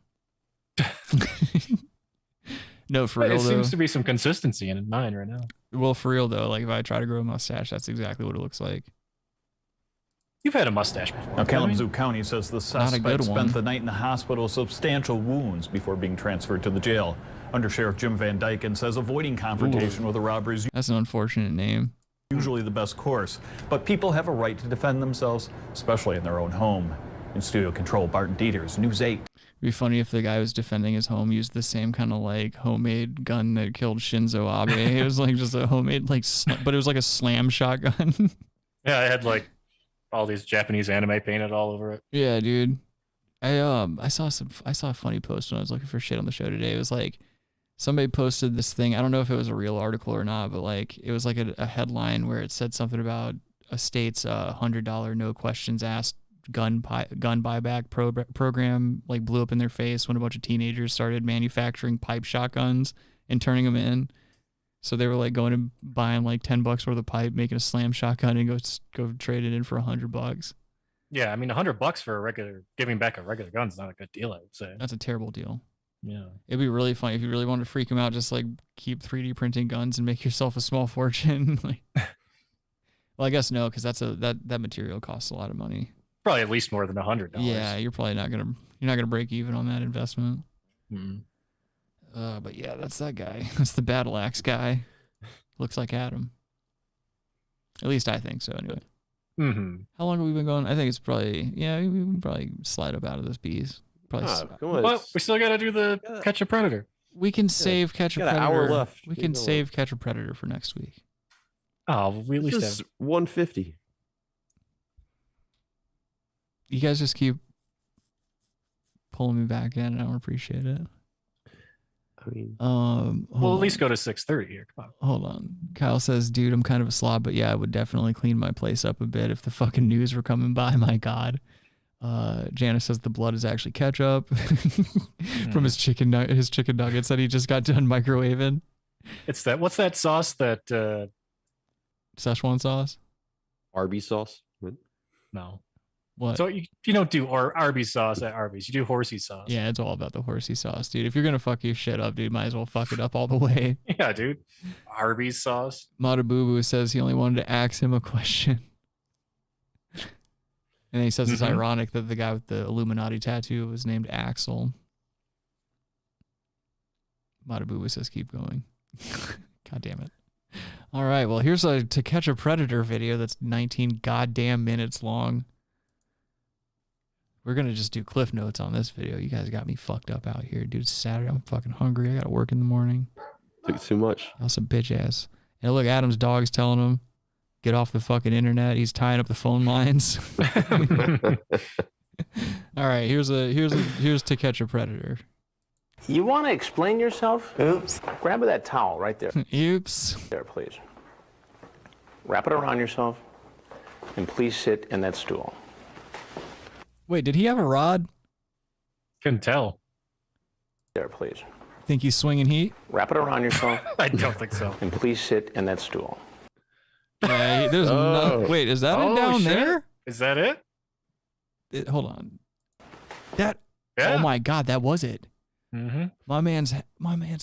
No, for real It though. seems to be some consistency in mine right now. Well, for real though, like if I try to grow a mustache, that's exactly what it looks like. You've had a mustache before. Now, Kalamazoo County says the Not a good suspect one. spent the night in the hospital with substantial wounds before being transferred to the jail. Under Sheriff Jim Van Dyken says avoiding confrontation with a robber is That's an unfortunate name. usually the best course, but people have a right to defend themselves, especially in their own home. In studio control, Barton Dieters, News 8. It'd be funny if the guy who was defending his home used the same kind of like homemade gun that killed Shinzo Abe. It was like just a homemade but it was like a slam shotgun. Yeah, I had like all these Japanese anime painted all over it. Yeah, dude. I saw a funny post when I was looking for shit on the show today. It was like somebody posted this thing. I don't know if it was a real article or not, but like it was like a headline where it said something about a state's $100 no questions asked gun buyback program like blew up in their face when a bunch of teenagers started manufacturing pipe shotguns and turning them in. So they were like going and buying like $10 worth of pipe, making a slam shotgun, and go trade it in for $100. Yeah, I mean, $100 for giving back a regular gun is not a good deal, I would say. That's a terrible deal. Yeah. It'd be really funny if you really wanted to freak them out. Just like keep 3D printing guns and make yourself a small fortune. Well, I guess no, because that material costs a lot of money. Probably at least more than $100. Yeah, you're probably not gonna break even on that investment. But yeah, that's that guy. That's the battle axe guy. Looks like Adam. At least I think so. Anyway. Mm-hmm. How long have we been going? I think it's probably we can probably slide up out of this bees. Probably. But we still gotta do the Catch a Predator. We can save Catch a got Predator. an hour left. We can save Catch a Predator for next week. Oh, we at least This is have 150. You guys just keep pulling me back in. I don't appreciate it. I mean, we'll at least go to 6:30 here. Come on. Hold on. Kyle says, dude, I'm kind of a slob, but yeah, I would definitely clean my place up a bit if the fucking news were coming by. My God. Janice says the blood is actually ketchup from his chicken nuggets that he just got done microwaving. It's that. What's that sauce that? Szechuan sauce? Arby's sauce? No. What? So you don't do Arby's sauce at Arby's. You do horsey sauce. Yeah, it's all about the horsey sauce, dude. If you're gonna fuck your shit up, dude, might as well fuck it up all the way. Yeah, dude. Arby's sauce. Matabubu says he only wanted to ask him a question. And then he says it's ironic that the guy with the Illuminati tattoo was named Axel. Matabubu says keep going. God damn it. All right, well, here's a To Catch a Predator video that's 19 goddamn minutes long. We're going to just do cliff notes on this video. You guys got me fucked up out here, dude. It's Saturday. I'm fucking hungry. I got to work in the morning. Took too much. That's a bitch ass. And look, Adam's dog's telling him. get off the fucking internet. He's tying up the phone lines. All right, here's To Catch a Predator. You want to explain yourself? Oops. Grab that towel right there. Oops. There, please. Wrap it around yourself, and please sit in that stool. Wait, did he have a rod? Couldn't tell. There, please. Think he's swinging heat? Wrap it around yourself. I don't think so. And please sit in that stool. Yeah, there's no. Wait, is that it down shit. there? Is that it? Hold on. That. Yeah. Oh my God, that was it. Mm-hmm. My man's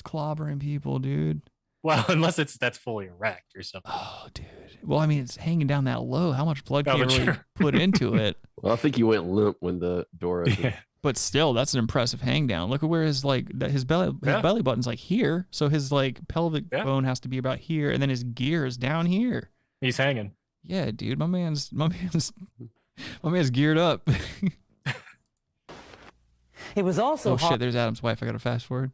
clobbering people, dude. Well, unless that's fully erect or something. Oh, dude. Well, I mean, it's hanging down that low. How much blood can you really sure. put into it? Well, I think he went limp when the door opened. Yeah. But still, that's an impressive hang down. Look at where his belly button's like here, so his like pelvic bone has to be about here, and then his gear is down here. He's hanging. Yeah, dude, my man's geared up. It was also shit, there's Adam's wife. I gotta fast forward.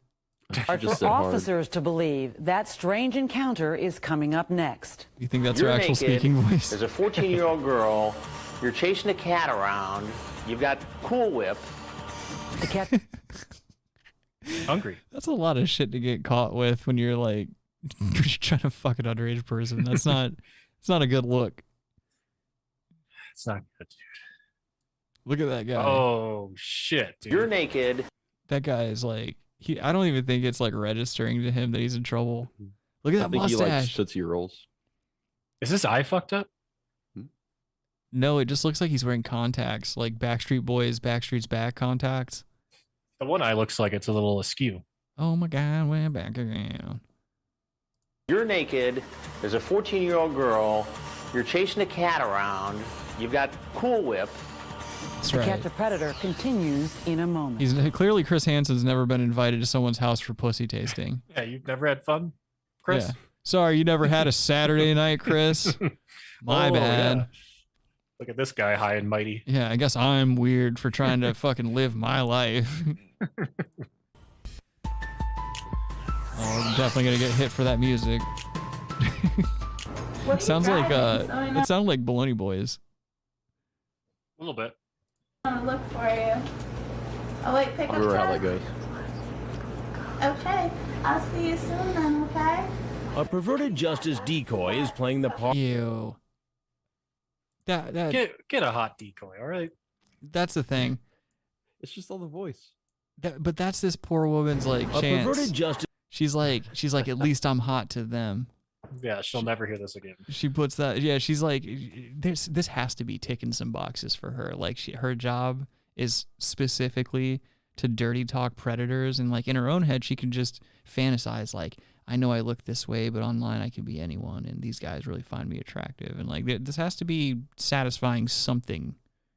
hard for officers to believe that strange encounter is coming up next. You think that's You're her actual naked. speaking voice? There's a 14-year-old girl. You're chasing a cat around. You've got Cool Whip. The cat. Hungry. That's a lot of shit to get caught with when you're like you're trying to fuck an underage person. That's not. It's not a good look. It's not good, dude. Look at that guy. Oh shit, dude. You're naked. That guy is like I don't even think it's like registering to him that he's in trouble. Look at that I think mustache. he likes Tootsie Rolls. Is this eye fucked up? No, it just looks like he's wearing contacts, like Backstreet Boys, Backstreet's Back contacts. The one eye looks like it's a little askew. Oh my God, we're back again. You're naked. There's a 14-year-old girl. You're chasing a cat around. You've got Cool Whip. That's To right. Catch a Predator continues in a moment. He's clearly Chris Hansen's never been invited to someone's house for pussy tasting. Yeah, you've never had fun, Chris? Yeah. Sorry, you never had a Saturday night, Chris. My bad. Yeah. Look at this guy, high and mighty. Yeah, I guess I'm weird for trying to fucking live my life. I'm definitely gonna get hit for that music. It sounds like it sounded like Baloney Boys. A little bit. I'm gonna look for you. Oh wait, pick I'll up be right truck. back, guys. Okay, I'll see you soon then, okay? A perverted justice decoy is playing the part. Ew. That Get a hot decoy, all right? That's the thing. It's just on the voice. But that's this poor woman's like A chance. perverted justice. She's like at least I'm hot to them. Yeah, she'll never hear this again. She puts that. Yeah, she's like, this has to be ticking some boxes for her. Like her job is specifically to dirty talk predators, and like in her own head, she can just fantasize like, I know I look this way, but online I can be anyone, and these guys really find me attractive, and like this has to be satisfying something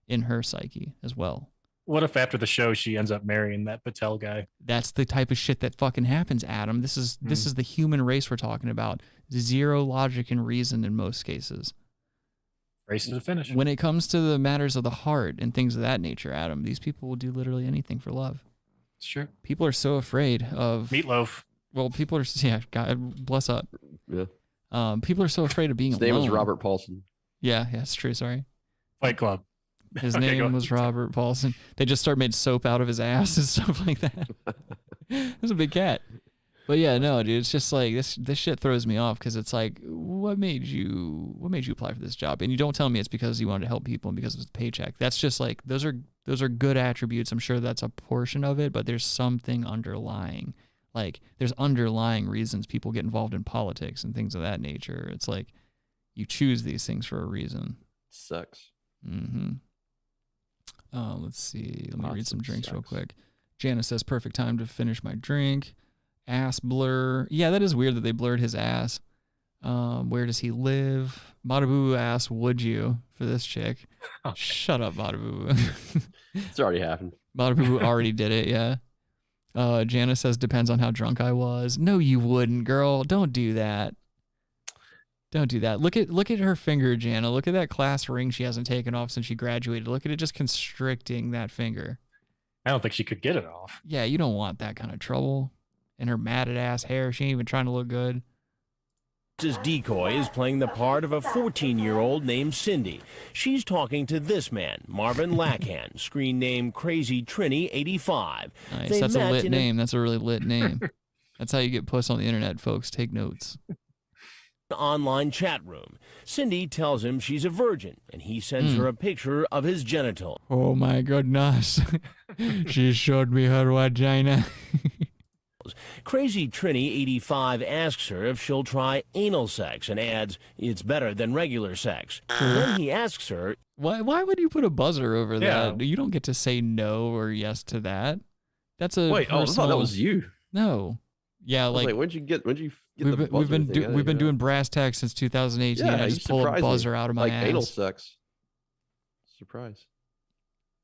in her psyche as well. What if after the show she ends up marrying that Patel guy? That's the type of shit that fucking happens, Adam. This is the human race we're talking about. Zero logic and reason in most cases. Race to the finish. When it comes to the matters of the heart and things of that nature, Adam, these people will do literally anything for love. Sure. People are so afraid of Meatloaf. Well, people are, yeah, God bless up. Yeah. People are so afraid of being His alone. name was Robert Paulson. Yeah, that's true. Sorry. Fight Club. His Okay, name was Robert Paulson. They just made soap out of his ass and stuff like that. It was a big cat. But yeah, no, dude, it's just like this shit throws me off because it's like, what made you apply for this job? And you don't tell me it's because you wanted to help people and because of the paycheck. That's just like those are good attributes. I'm sure that's a portion of it, but there's something underlying. Like there's underlying reasons people get involved in politics and things of that nature. It's like you choose these things for a reason. Sucks. Mm-hmm. Let's see. Let me Lots read some of drinks real sex. quick. Jana says, perfect time to finish my drink. Ass blur. Yeah, that is weird that they blurred his ass. Where does he live? Matabu asked, would you, for this chick. Shut up, Matabu. It's already happened. Matabu already did it, yeah. Jana says, depends on how drunk I was. No, you wouldn't, girl. Don't do that. Don't do that. Look at her finger, Jana. Look at that class ring she hasn't taken off since she graduated. Look at it just constricting that finger. I don't think she could get it off. Yeah, you don't want that kind of trouble. And her matted ass hair. She ain't even trying to look good. Decoy is playing the part of a 14-year-old named Cindy. She's talking to this man, Marvin Lackhand, screen name Crazy Trini 85. Nice. That's a lit name. That's a really lit name. That's how you get puss on the internet, folks. Take notes. Online chat room. Cindy tells him she's a virgin, and he sends her a picture of his genital. Oh my goodness. She showed me her vagina. Crazy Trini 85 asks her if she'll try anal sex and adds, it's better than regular sex. Then he asks her, Why would you put a buzzer over that? You don't get to say no or yes to that. That's a Wait, I thought that was you. No. Yeah, like when'd you get the we've been doing Brass Tacks since 2018. Yeah, I just pull a buzzer out of my ass. Anal sex. Surprise.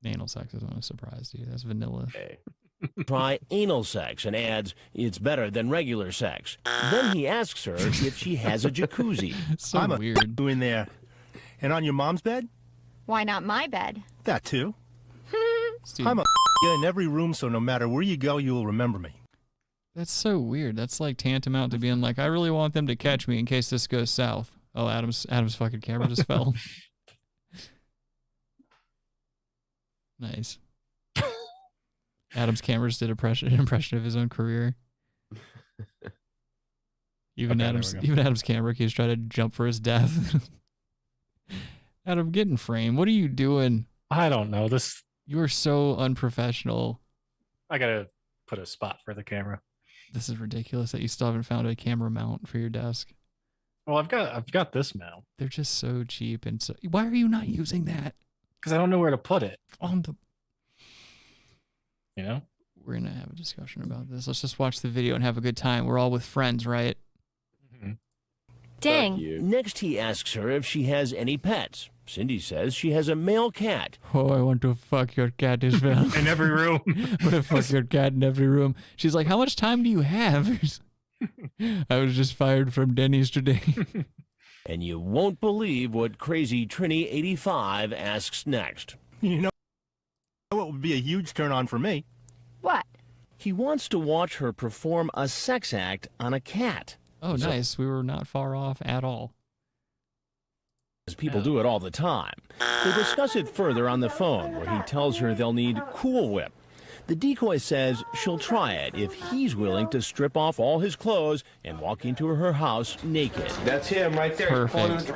Anal sex isn't a surprise, dude. That's vanilla. Hey. Try anal sex and adds, it's better than regular sex. Then he asks her if she has a jacuzzi. So I'm weird. In there. And on your mom's bed? Why not my bed? That too. I'm a in every room, so no matter where you go, you'll remember me. That's so weird. That's like tantamount to being like, I really want them to catch me in case this goes south. Oh, Adam's fucking camera just fell. Nice. Adam's camera just did an impression of his own career. Even Adam's camera keeps trying to jump for his death. Adam, get in frame. What are you doing? I don't know. You are so unprofessional. I gotta put a spot for the camera. This is ridiculous that you still haven't found a camera mount for your desk. Well, I've got this mount. They're just so cheap and so. Why are you not using that? Because I don't know where to put it. On the. You know? We're going to have a discussion about this. Let's just watch the video and have a good time. We're all with friends, right? Mm-hmm. Dang. Next, he asks her if she has any pets. Cindy says she has a male cat. Oh, I want to fuck your cat as well. In every room. I want to fuck your cat in every room. She's like, how much time do you have? I was just fired from Denny's today. And you won't believe what Crazy Trini 85 asks next. You know what would be a huge turn on for me? What? He wants to watch her perform a sex act on a cat. Oh, nice. We were not far off at all. People do it all the time. They discuss it further on the phone, where he tells her they'll need Cool Whip. The decoy says she'll try it if he's willing to strip off all his clothes and walk into her house naked. That's him right there. Perfect.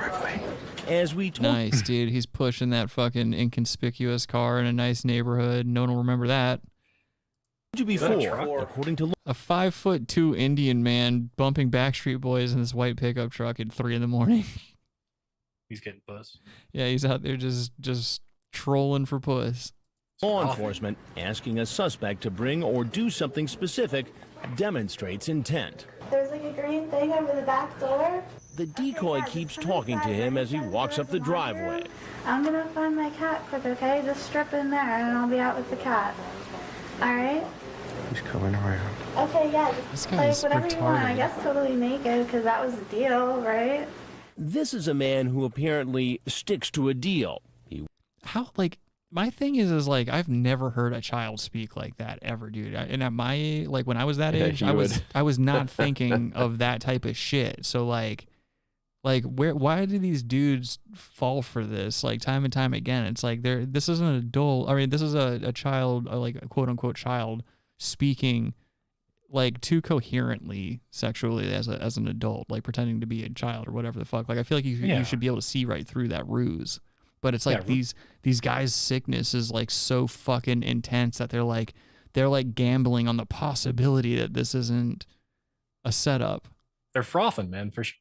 As we told Nice, dude. He's pushing that fucking inconspicuous car in a nice neighborhood. No one will remember that. you before, according to a 5'2" Indian man bumping Backstreet Boys in this white pickup truck at 3 a.m. He's getting puss. Yeah, he's out there just trolling for puss. Law enforcement asking a suspect to bring or do something specific demonstrates intent. There's like a green thing over the back door. The decoy keeps talking to him as he walks up the driveway. I'm gonna find my cat quick, okay? Just strip in there and I'll be out with the cat. All right? He's coming around. Okay, yeah. This Just guy like is whatever you want. I retarded. guess totally naked because that was the deal, right? This is a man who apparently sticks to a deal. How, like, my thing is like, I've never heard a child speak like that ever, dude. And at my, like, when I was that age, I was not thinking of that type of shit. So like why do these dudes fall for this, like, time and time again? It's like, this is an adult. I mean, this is a child, like a quote unquote child speaking like too coherently sexually as an adult, like pretending to be a child or whatever the fuck. Like, I feel like you should be able to see right through that ruse. But it's like these guys' sickness is like so fucking intense that they're like gambling on the possibility that this isn't a setup. They're frothing, man, for sure.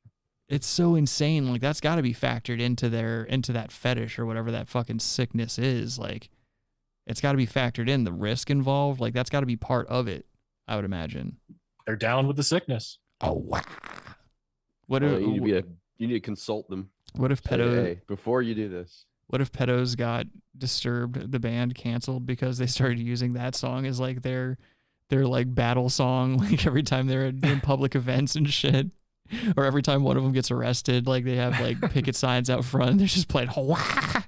It's so insane. Like, that's got to be factored into that fetish or whatever that fucking sickness is. Like, it's got to be factored in. The risk involved, like, that's got to be part of it, I would imagine. They're down with the sickness. Oh wow. You need to consult them. What if Hey, before you do this? What if Pedos got Disturbed, the band, canceled because they started using that song as like their like battle song, like every time they're doing public events and shit, or every time one of them gets arrested, like they have like picket signs out front, they're just playing Hawaii.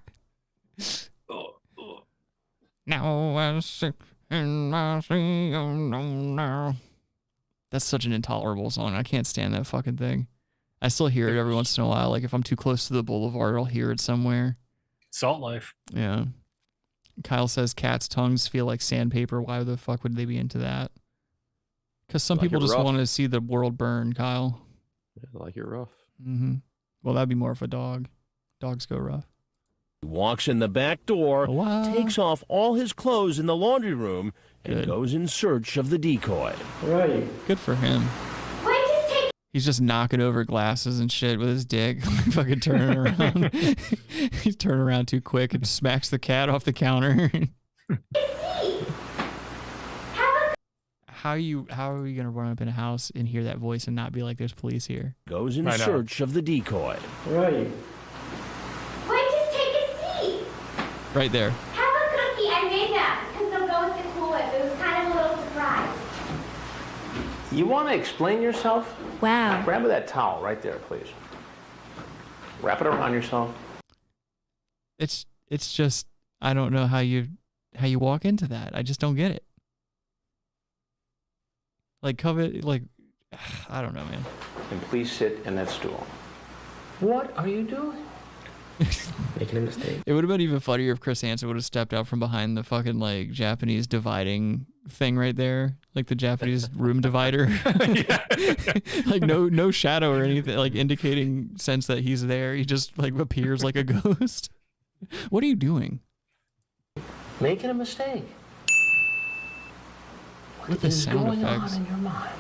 Now I'm sick and I see you now. That's such an intolerable song. I can't stand that fucking thing. I still hear it every once in a while. Like if I'm too close to the boulevard, I'll hear it somewhere. Salt life. Yeah. Kyle says cats' tongues feel like sandpaper. Why the fuck would they be into that? Because some people just want to see the world burn, Kyle. Yeah, like it rough. Mm-hmm. Well, that'd be more of a dog. Dogs go rough. He walks in the back door, takes off all his clothes in the laundry room, and goes in search of the decoy. Right. Good for him. He's just knocking over glasses and shit with his dick, fucking turning around. He's turning around too quick and smacks the cat off the counter. How are you gonna run up in a house and hear that voice and not be like, "There's police here"? Goes in search of the decoy. Right. Wait, just take a seat. Right there. Have a cookie. I made that because they'll go with the Cool Whip. It was kind of a little surprise. You want to explain yourself? Wow. Grab that towel right there, please. Wrap it around yourself. It's just, I don't know how you walk into that. I just don't get it. Like covet, like I don't know, man. And please sit in that stool. What are you doing? Making a mistake. It would have been even funnier if Chris Hansen would have stepped out from behind the fucking like Japanese dividing thing right there, like the Japanese room divider. Like no shadow or anything, like indicating sense that he's there. He just like appears like a ghost. What are you doing? Making a mistake. What is going on in your mind?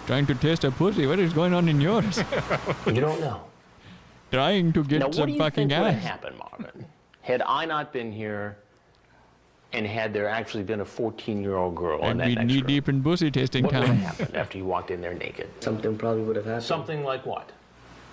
Trying to taste a pussy. What is going on in yours? You don't know. Trying to get Now, what do some you fucking think would have ass. happened, Marvin, had I not been here and had there actually been a 14-year-old girl in And that be next knee room? deep in pussy tasting What would time. have happened after you walked in there naked? Something probably would have happened. Something like what?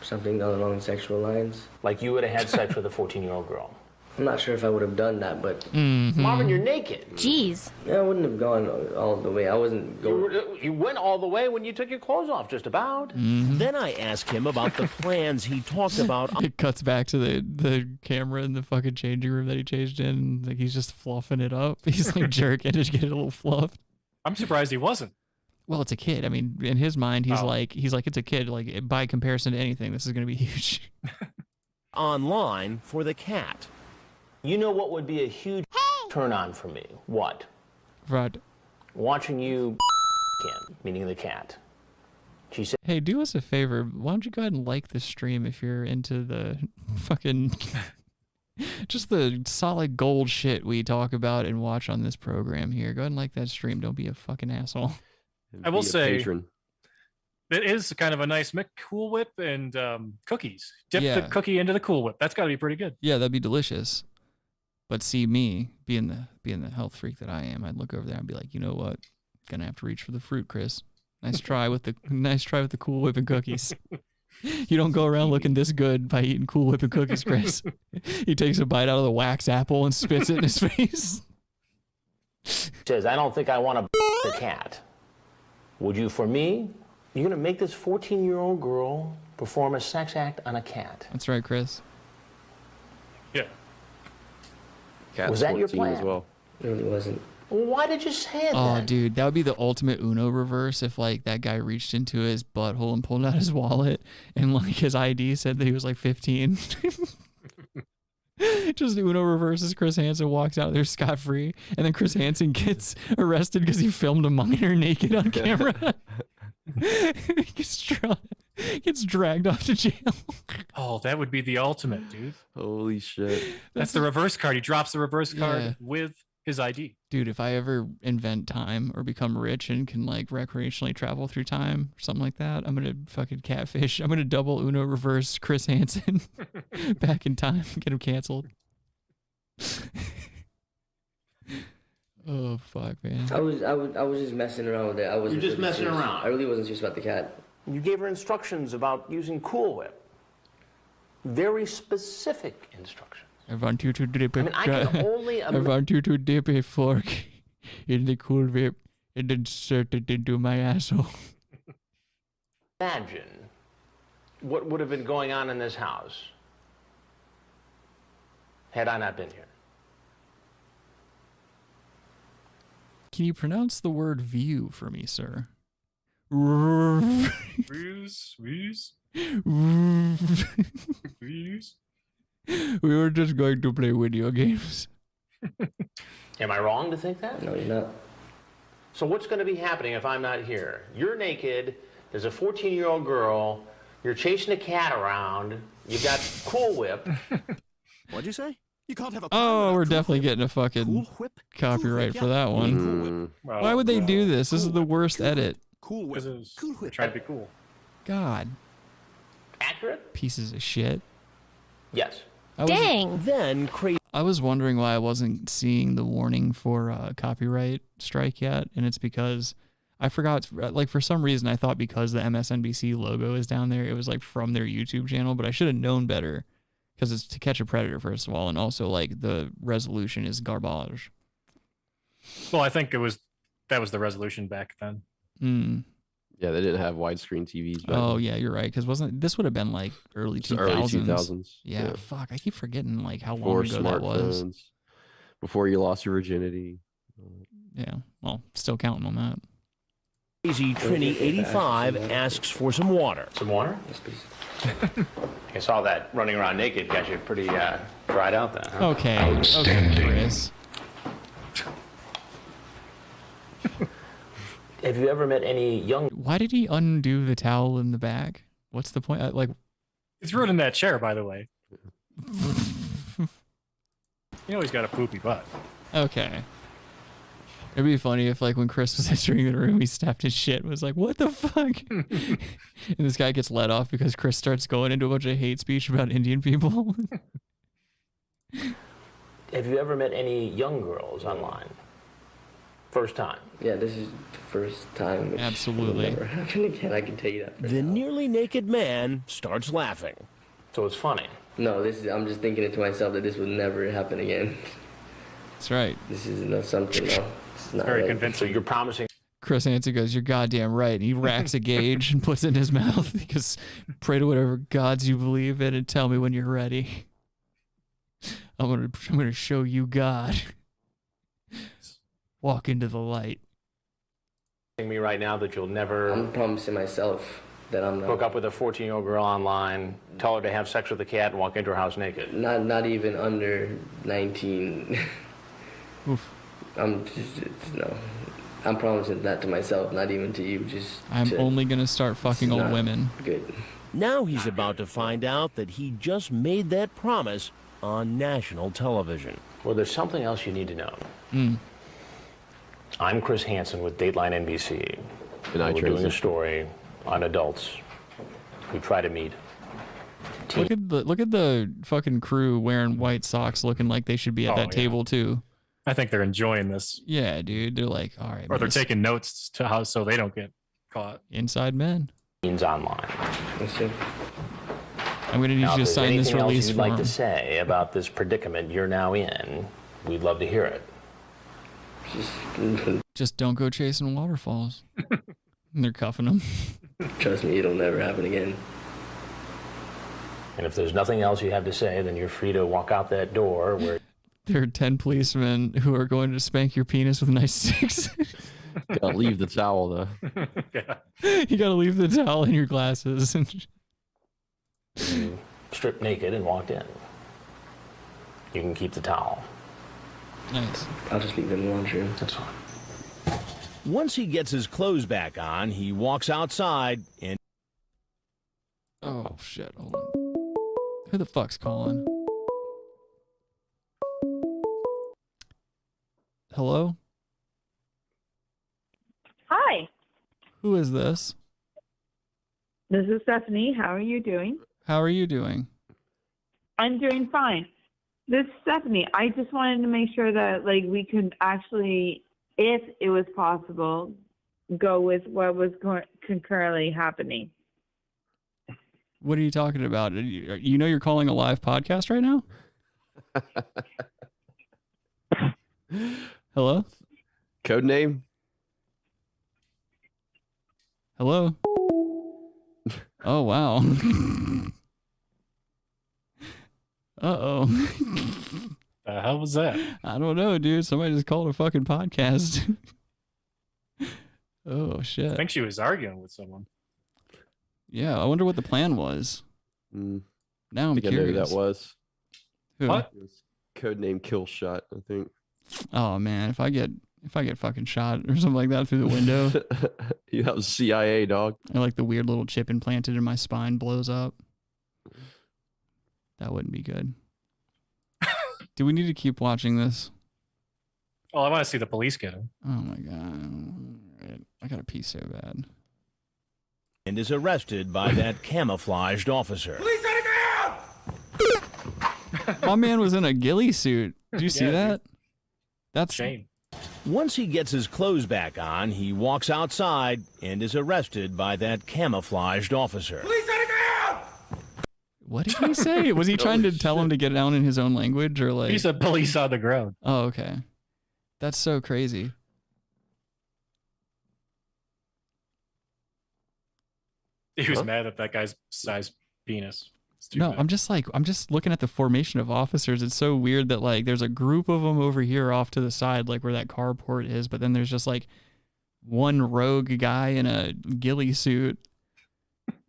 Something along sexual lines. Like you would have had sex with a 14-year-old girl. I'm not sure if I would have done that, but... Marvin, you're naked. Jeez. Yeah, I wouldn't have gone all the way. I wasn't going... You went all the way when you took your clothes off, just about. Then I ask him about the plans he talked about. It cuts back to the camera in the fucking changing room that he changed in. And, like he's just fluffing it up. He's like jerking to get it a little fluffed. I'm surprised he wasn't. Well, it's a kid. I mean, in his mind, he's like it's a kid. Like by comparison to anything, this is gonna be huge. Online for the cat. You know what would be a huge turn on for me? What? Right. Watching you him, meaning the cat. She said, Hey, do us a favor. Why don't you go ahead and like the stream if you're into the fucking just the solid gold shit we talk about and watch on this program here. Go ahead and like that stream. Don't be a fucking asshole. I will say, it is kind of a nice mix. Cool Whip and cookies. Dip the cookie into the Cool Whip. That's got to be pretty good. Yeah, that'd be delicious. But see me being the health freak that I am, I'd look over there and be like, you know what? Gonna have to reach for the fruit, Chris. Nice try with the Cool Whip and cookies. You don't go around looking this good by eating Cool Whip and cookies, Chris. He takes a bite out of the wax apple and spits it in his face. says, I don't think I want to the cat. Would you for me? You're gonna make this 14-year-old girl perform a sex act on a cat. That's right, Chris. Yeah. Cat's Was that your 14 plan? as well? It really wasn't. Well, why did you say it Oh, then? dude, that would be the ultimate Uno reverse if, like, that guy reached into his butthole and pulled out his wallet and, like, his ID said that he was, like, 15. Just Uno reverses. Chris Hansen walks out there scot-free, and then Chris Hansen gets arrested because he filmed a minor naked on camera. Gets dragged off to jail. Oh, that would be the ultimate, dude. Holy shit. That's the reverse card. He drops the reverse card Yeah. with his ID. Dude, if I ever invent time or become rich and can, like, recreationally travel through time or something like that, I'm gonna fucking catfish. I'm gonna double Uno reverse Chris Hansen back in time, get him canceled. Oh fuck, man. I was just messing around with it. I was You're just messing serious. around. I really wasn't serious about the cat. You gave her instructions about using Cool Whip. Very specific instructions. I want you to dip I mean, I can only I want you to dip a fork in the Cool Whip and insert it into my asshole. Imagine what would have been going on in this house had I not been here. Can you pronounce the word view for me, sir? Ruse. We were just going to play video games. Am I wrong to think that? No, you're not. So what's going to be happening if I'm not here? You're naked. There's a 14-year-old girl. You're chasing a cat around. You've got Cool Whip. What'd you say? You can't have a. Oh, we're definitely getting a fucking copyright for that one. Why would they do this? This is the worst edit. Cool Whip. Cool Whip. Trying to be cool. God. Accurate? Pieces of shit. Yes. Then crazy. I was wondering why I wasn't seeing the warning for copyright strike yet, and it's because I forgot. Like for some reason, I thought because the MSNBC logo is down there, it was like from their YouTube channel. But I should have known better because it's To Catch a Predator first of all, and also like the resolution is garbage. Well, I think that was the resolution back then. Yeah, they didn't have widescreen TVs back Oh then. yeah, you're right. Because this would have been like early 2000s. Early 2000s. Yeah, fuck. I keep forgetting like how long Before ago that was. smartphones, before you lost your virginity. Yeah, well, still counting on that. Crazy Trini 85 asks for some water. Some water? Yes, please. I saw that running around naked got you pretty dried out then, huh? Okay, Chris. Have you ever met any young... Why did he undo the towel in the back? What's the point? Like, It's ruining that chair, by the way. You know he's got a poopy butt. Okay. It'd be funny if, like, when Chris was entering the room, he stepped his shit and was like, what the fuck? And this guy gets let off because Chris starts going into a bunch of hate speech about Indian people. Have you ever met any young girls online? First time? Yeah, this is the first time. Which Absolutely. will never happen again. I can tell you that. The nearly naked man starts laughing. So it's funny. No, I'm just thinking it to myself that this will never happen again. That's right. This is not something. No, it's not Very right. convincing. So you're promising... Chris Hansen goes, you're goddamn right. And he racks a gauge and puts it in his mouth because pray to whatever gods you believe in and tell me when you're ready. I'm gonna show you God. Walk into the light. Me right now that you'll never... I'm promising myself that I'm not... hook up with a 14-year-old girl online, tell her to have sex with a cat, and walk into her house naked. Not even under 19. Oof. I'm no. I'm promising that to myself, not even to you. I'm only gonna start fucking old women. Good. Now he's about to find out that he just made that promise on national television. Well, there's something else you need to know. Mm. I'm Chris Hansen with Dateline NBC. And we're doing a story on adults who try to meet. Look at the fucking crew wearing white socks, looking like they should be at that table too. I think they're enjoying this. Yeah, dude. They're like, all right. Or they're taking notes to how so they don't get caught. Inside men. Online. I'm gonna need you to sign this release you'd form. like to say about this predicament you're now in, we'd love to hear it. Just don't go chasing waterfalls. And they're cuffing them. Trust me, it'll never happen again. And if there's nothing else you have to say, then you're free to walk out that door where... There are 10 policemen who are going to spank your penis with nice sticks. Gotta leave the towel, though. You gotta leave the towel in your glasses. You stripped naked and walked in. You can keep the towel. Nice. I'll just leave it in the laundry room. That's fine. Once he gets his clothes back on, he walks outside and... Oh, shit. Hold on. Who the fuck's calling? Hello? Hi. Who is this? This is Stephanie. How are you doing? How are you doing? I'm doing fine. This is Stephanie. I just wanted to make sure that we could actually, if it was possible, go with what was concurrently happening. What are you talking about? You know you're calling a live podcast right now? Hello? Code name? Hello? Oh, wow. Uh-oh. The hell was that? I don't know, dude. Somebody just called a fucking podcast. Oh shit. I think she was arguing with someone. Yeah, I wonder what the plan was. Now I'm think I know who curious. that was. Who? What? It was codename Kill Shot, I think. Oh man, if I get fucking shot or something like that through the window. Yeah, that was CIA, dog. Or like the weird little chip implanted in my spine blows up. That wouldn't be good. Do we need to keep watching this? Oh, I want to see the police get him. Oh my god. All right. I gotta pee so bad. And is arrested by that camouflaged officer. My man was in a ghillie suit. Did you see that? That's shame. Once he gets his clothes back on, he walks outside and is arrested by that camouflaged officer. What did he say? Was he trying to tell him to get down in his own language or like? He said police on the ground. Oh, okay. That's so crazy. He was mad at that guy's size penis. No, I'm just looking at the formation of officers. It's so weird that like there's a group of them over here off to the side, like where that carport is, but then there's just like one rogue guy in a ghillie suit.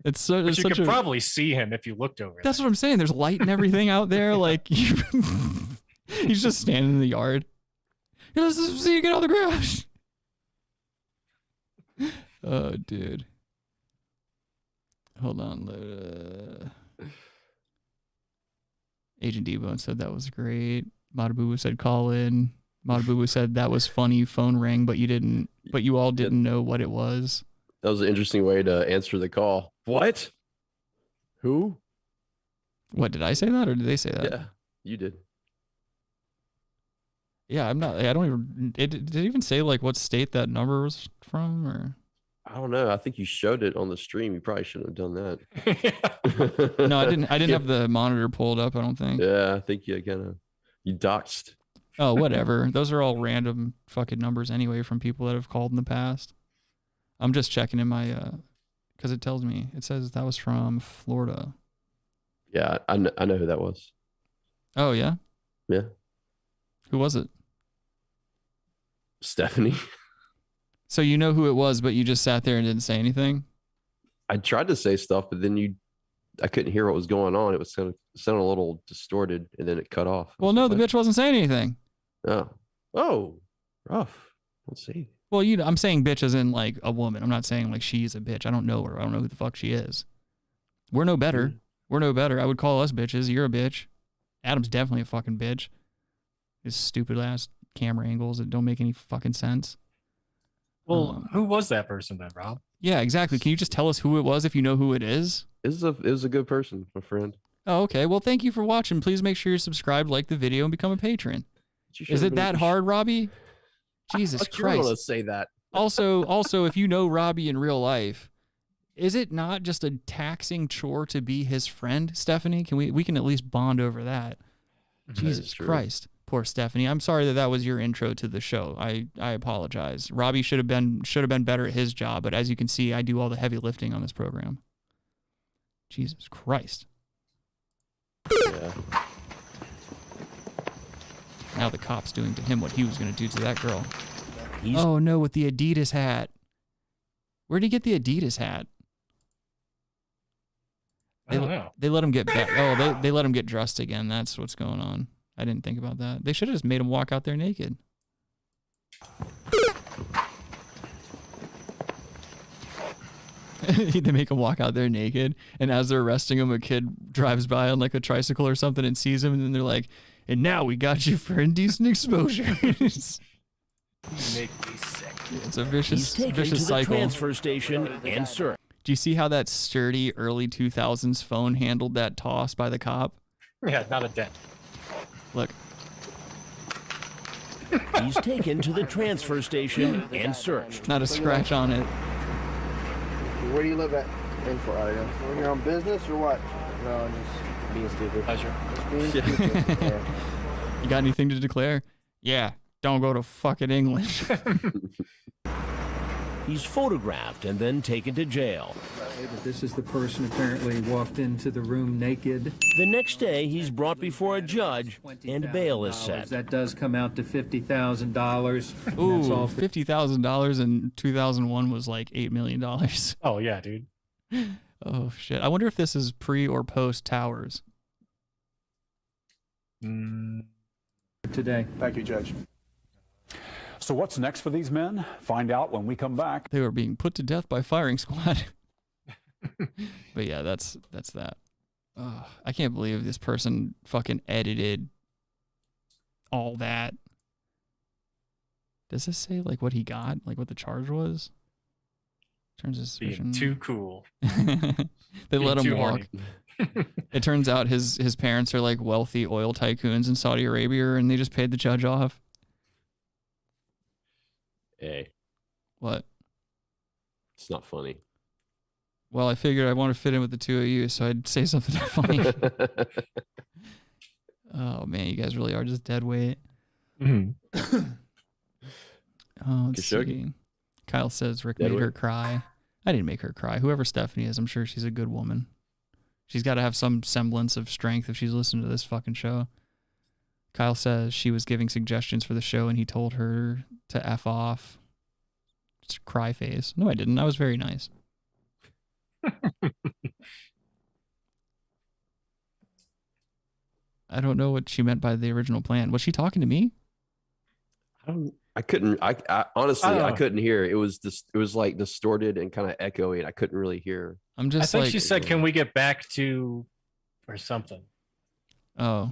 It's so. But It's you such could a, probably see him if you looked over. That's what I'm saying. There's light and everything out there. Like he's just standing in the yard. Yeah, let's see you get out of the garage. Oh, dude. Hold on. Agent Debo said that was great. Matabubu said call in. Matabubu said that was funny. Phone rang, but you all didn't know what it was. That was an interesting way to answer the call. What? Who? What, did I say that or did they say that? Yeah, you did. Yeah, I don't even. Did it even say like what state that number was from or? I don't know. I think you showed it on the stream. You probably shouldn't have done that. No, I didn't have the monitor pulled up, I don't think. Yeah, I think you doxed. Oh, whatever. Those are all random fucking numbers anyway from people that have called in the past. I'm just checking in my because it tells me. It says that was from Florida. Yeah, I know who that was. Oh, yeah? Yeah. Who was it? Stephanie. So you know who it was, but you just sat there and didn't say anything? I tried to say stuff, but then I couldn't hear what was going on. It was sounded a little distorted, and then it cut off. Well, no, the bitch wasn't saying anything. Oh, rough. Let's see. Well, I'm saying bitch as in like a woman. I'm not saying like she's a bitch. I don't know her. I don't know who the fuck she is. We're no better. We're no better. I would call us bitches. You're a bitch. Adam's definitely a fucking bitch. His stupid ass camera angles that don't make any fucking sense. Well, who was that person then, Rob? Yeah, exactly. Can you just tell us who it was if you know who it is? It was a good person, my friend. Oh, okay. Well, thank you for watching. Please make sure you're subscribed, like the video, and become a patron. Is it that hard, Robbie? Jesus Christ. You want to say that. Also, if you know Robbie in real life, is it not just a taxing chore to be his friend, Stephanie? Can we can at least bond over that? Jesus Christ. Poor Stephanie. I'm sorry that was your intro to the show. I apologize. Robbie should have been better at his job, but as you can see, I do all the heavy lifting on this program. Jesus Christ. Yeah. Now the cop's doing to him what he was going to do to that girl. Oh no, with the Adidas hat. Where'd he get the Adidas hat? I don't know. They let him get back. Oh, they let him get dressed again. That's what's going on. I didn't think about that. They should have just made him walk out there naked. They make him walk out there naked, and as they're arresting him, a kid drives by on like a tricycle or something and sees him, and then they're like, "And now we got you for indecent exposure." You make me sick. It's a vicious He's taken to the cycle. transfer station and searched. Do you see how that sturdy early 2000s phone handled that toss by the cop? Yeah, not a dent. Look. He's taken to the transfer station and searched. Not a scratch on it. Where do you live at? In Florida. Doing your own business or what? No, just being stupid. Pleasure. Just being stupid. Yeah. You got anything to declare? Yeah, don't go to fucking England. He's photographed and then taken to jail. This is the person apparently walked into the room naked. The next day, he's brought before a judge and bail is set. That does come out to $50,000. Ooh, That's all $50,000 in 2001 was like $8 million. Oh, yeah, dude. Oh, shit. I wonder if this is pre or post Towers. Today. Thank you, Judge. So what's next for these men? Find out when we come back. They were being put to death by firing squad. But yeah, that's that. I can't believe this person fucking edited all that. Does this say like what he got? Like what the charge was? Turns his being too cool. They let him walk. It turns out his parents are like wealthy oil tycoons in Saudi Arabia, and they just paid the judge off. Hey. What? It's not funny. Well, I figured I want to fit in with the two of you, so I'd say something funny. Oh man, you guys really are just dead weight. Mm-hmm. Let's see. Kyle says Rick made her cry. I didn't make her cry. Whoever Stephanie is, I'm sure she's a good woman. She's got to have some semblance of strength if she's listening to this fucking show. Kyle says she was giving suggestions for the show and he told her to F off. It's a cry face. No, I didn't. I was very nice. I don't know what she meant by the original plan. Was she talking to me? I couldn't. I honestly, I couldn't hear. It was like distorted and kind of echoey. I couldn't really hear. I'm just. I think she said, "Can we get back to," or something. Oh,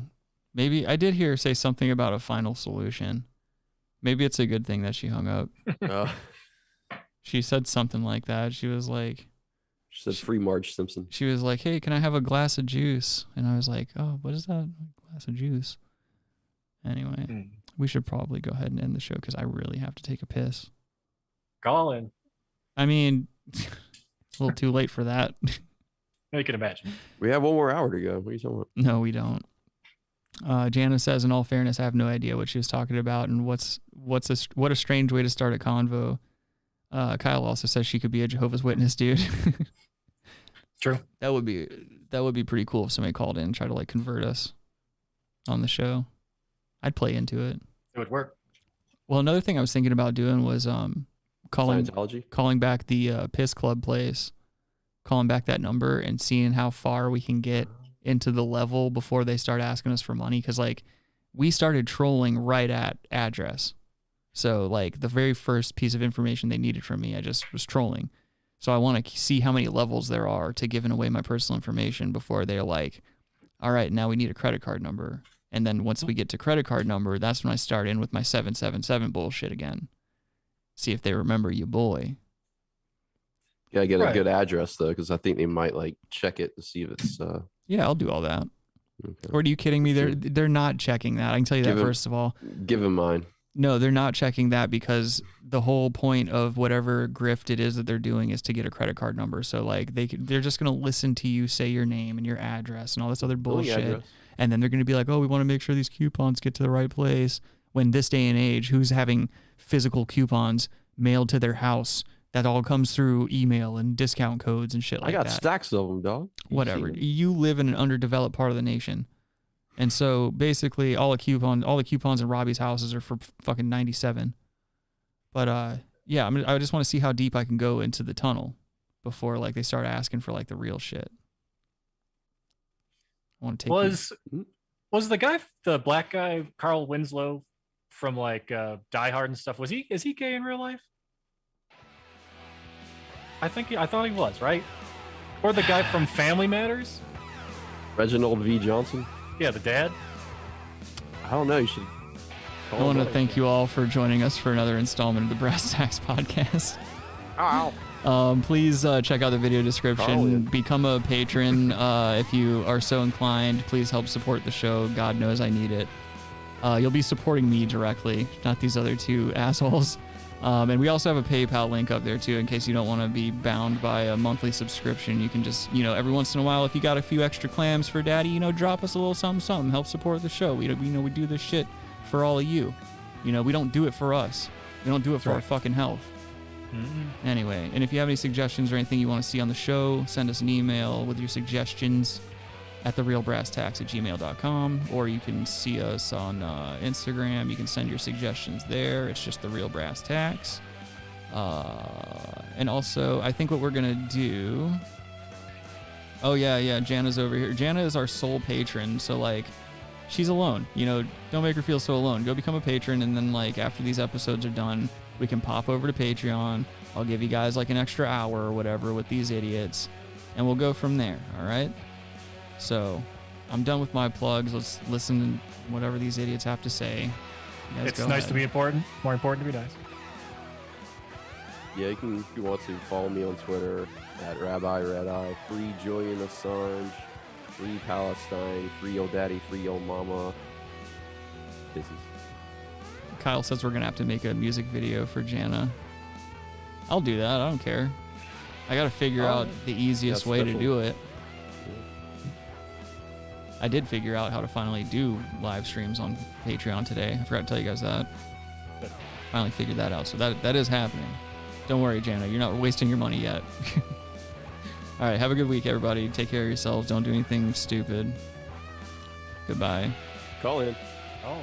maybe I did hear her say something about a final solution. Maybe it's a good thing that she hung up. She said something like that. She was like, she said, "Free Marge Simpson." She was like, "Hey, can I have a glass of juice?" And I was like, "Oh, what is that? A glass of juice?" Anyway, we should probably go ahead and end the show because I really have to take a piss. Call in. I mean, it's a little too late for that. You can imagine. We have one more hour to go. What are you talking about? No, we don't. Jana says, in all fairness, I have no idea what she was talking about and what a strange way to start a convo. Kyle also says she could be a Jehovah's Witness, dude. True. That would be pretty cool if somebody called in and tried to like convert us on the show. Back into it. It would work. Well, another thing I was thinking about doing was calling back the Piss Club place, calling back that number and seeing how far we can get into the level before they start asking us for money. Because like we started trolling right at address. So like the very first piece of information they needed from me, I just was trolling. So I want to see how many levels there are to giving away my personal information before they're like, all right, now we need a credit card number. And then once we get to credit card number, that's when I start in with my 777 bullshit again. See if they remember you, boy. Yeah, get a good address though, because I think they might like check it to see if it's. Yeah, I'll do all that. Okay. Or are you kidding me? They're not checking that. I can tell you that first of all. Give them mine. No, they're not checking that because the whole point of whatever grift it is that they're doing is to get a credit card number. So like they're just gonna listen to you say your name and your address and all this other bullshit. And then they're going to be like, oh, we want to make sure these coupons get to the right place. When this day and age, who's having physical coupons mailed to their house that all comes through email and discount codes and shit like that? I got stacks of them, dog. Whatever. You live in an underdeveloped part of the nation. And so basically all the coupons in Robbie's houses are for fucking 97. But yeah, I just want to see how deep I can go into the tunnel before like they start asking for like the real shit. Was the black guy Carl Winslow from like Die Hard and stuff? Is he gay in real life? I thought he was, right? Or the guy from Family Matters? Reginald V. Johnson? Yeah, the dad. I don't know. You should. I want to thank you all for joining us for another installment of the Brass Tacks Podcast. Ow. Please check out the video description. Become a patron if you are so inclined. Please help support the show. God knows I need it. You'll be supporting me directly, not these other two assholes. And we also have a PayPal link up there too, in case you don't want to be bound by a monthly subscription. You can just, every once in a while, if you got a few extra clams for daddy, drop us a little something, help support the show. We do this shit for all of you. We don't do it for us. We don't do it for our fucking health. Anyway, and if you have any suggestions or anything you want to see on the show, send us an email with your suggestions at therealbrasstacks@gmail.com, or you can see us on Instagram. You can send your suggestions there. It's just The Real Brass Tacks. And also, I think what we're going to do... Oh, yeah, Jana's over here. Jana is our sole patron, so, like, she's alone. You know, don't make her feel so alone. Go become a patron, and then, like, after these episodes are done, we can pop over to Patreon. I'll give you guys, like, an extra hour or whatever with these idiots, and we'll go from there, all right? So, I'm done with my plugs. Let's listen to whatever these idiots have to say. It's nice to be important. More important to be nice. Yeah, you can, if you want to, follow me on Twitter at Rabbi Red Eye. Free Julian Assange. Free Palestine. Free old daddy. Free old mama. This is. Kyle says we're going to have to make a music video for Jana. I'll do that. I don't care. I got to figure out the easiest way to do it. I did figure out how to finally do live streams on Patreon today. I forgot to tell you guys that. Finally figured that out. So that is happening. Don't worry, Jana. You're not wasting your money yet. All right. Have a good week, everybody. Take care of yourselves. Don't do anything stupid. Goodbye. Call in. Oh.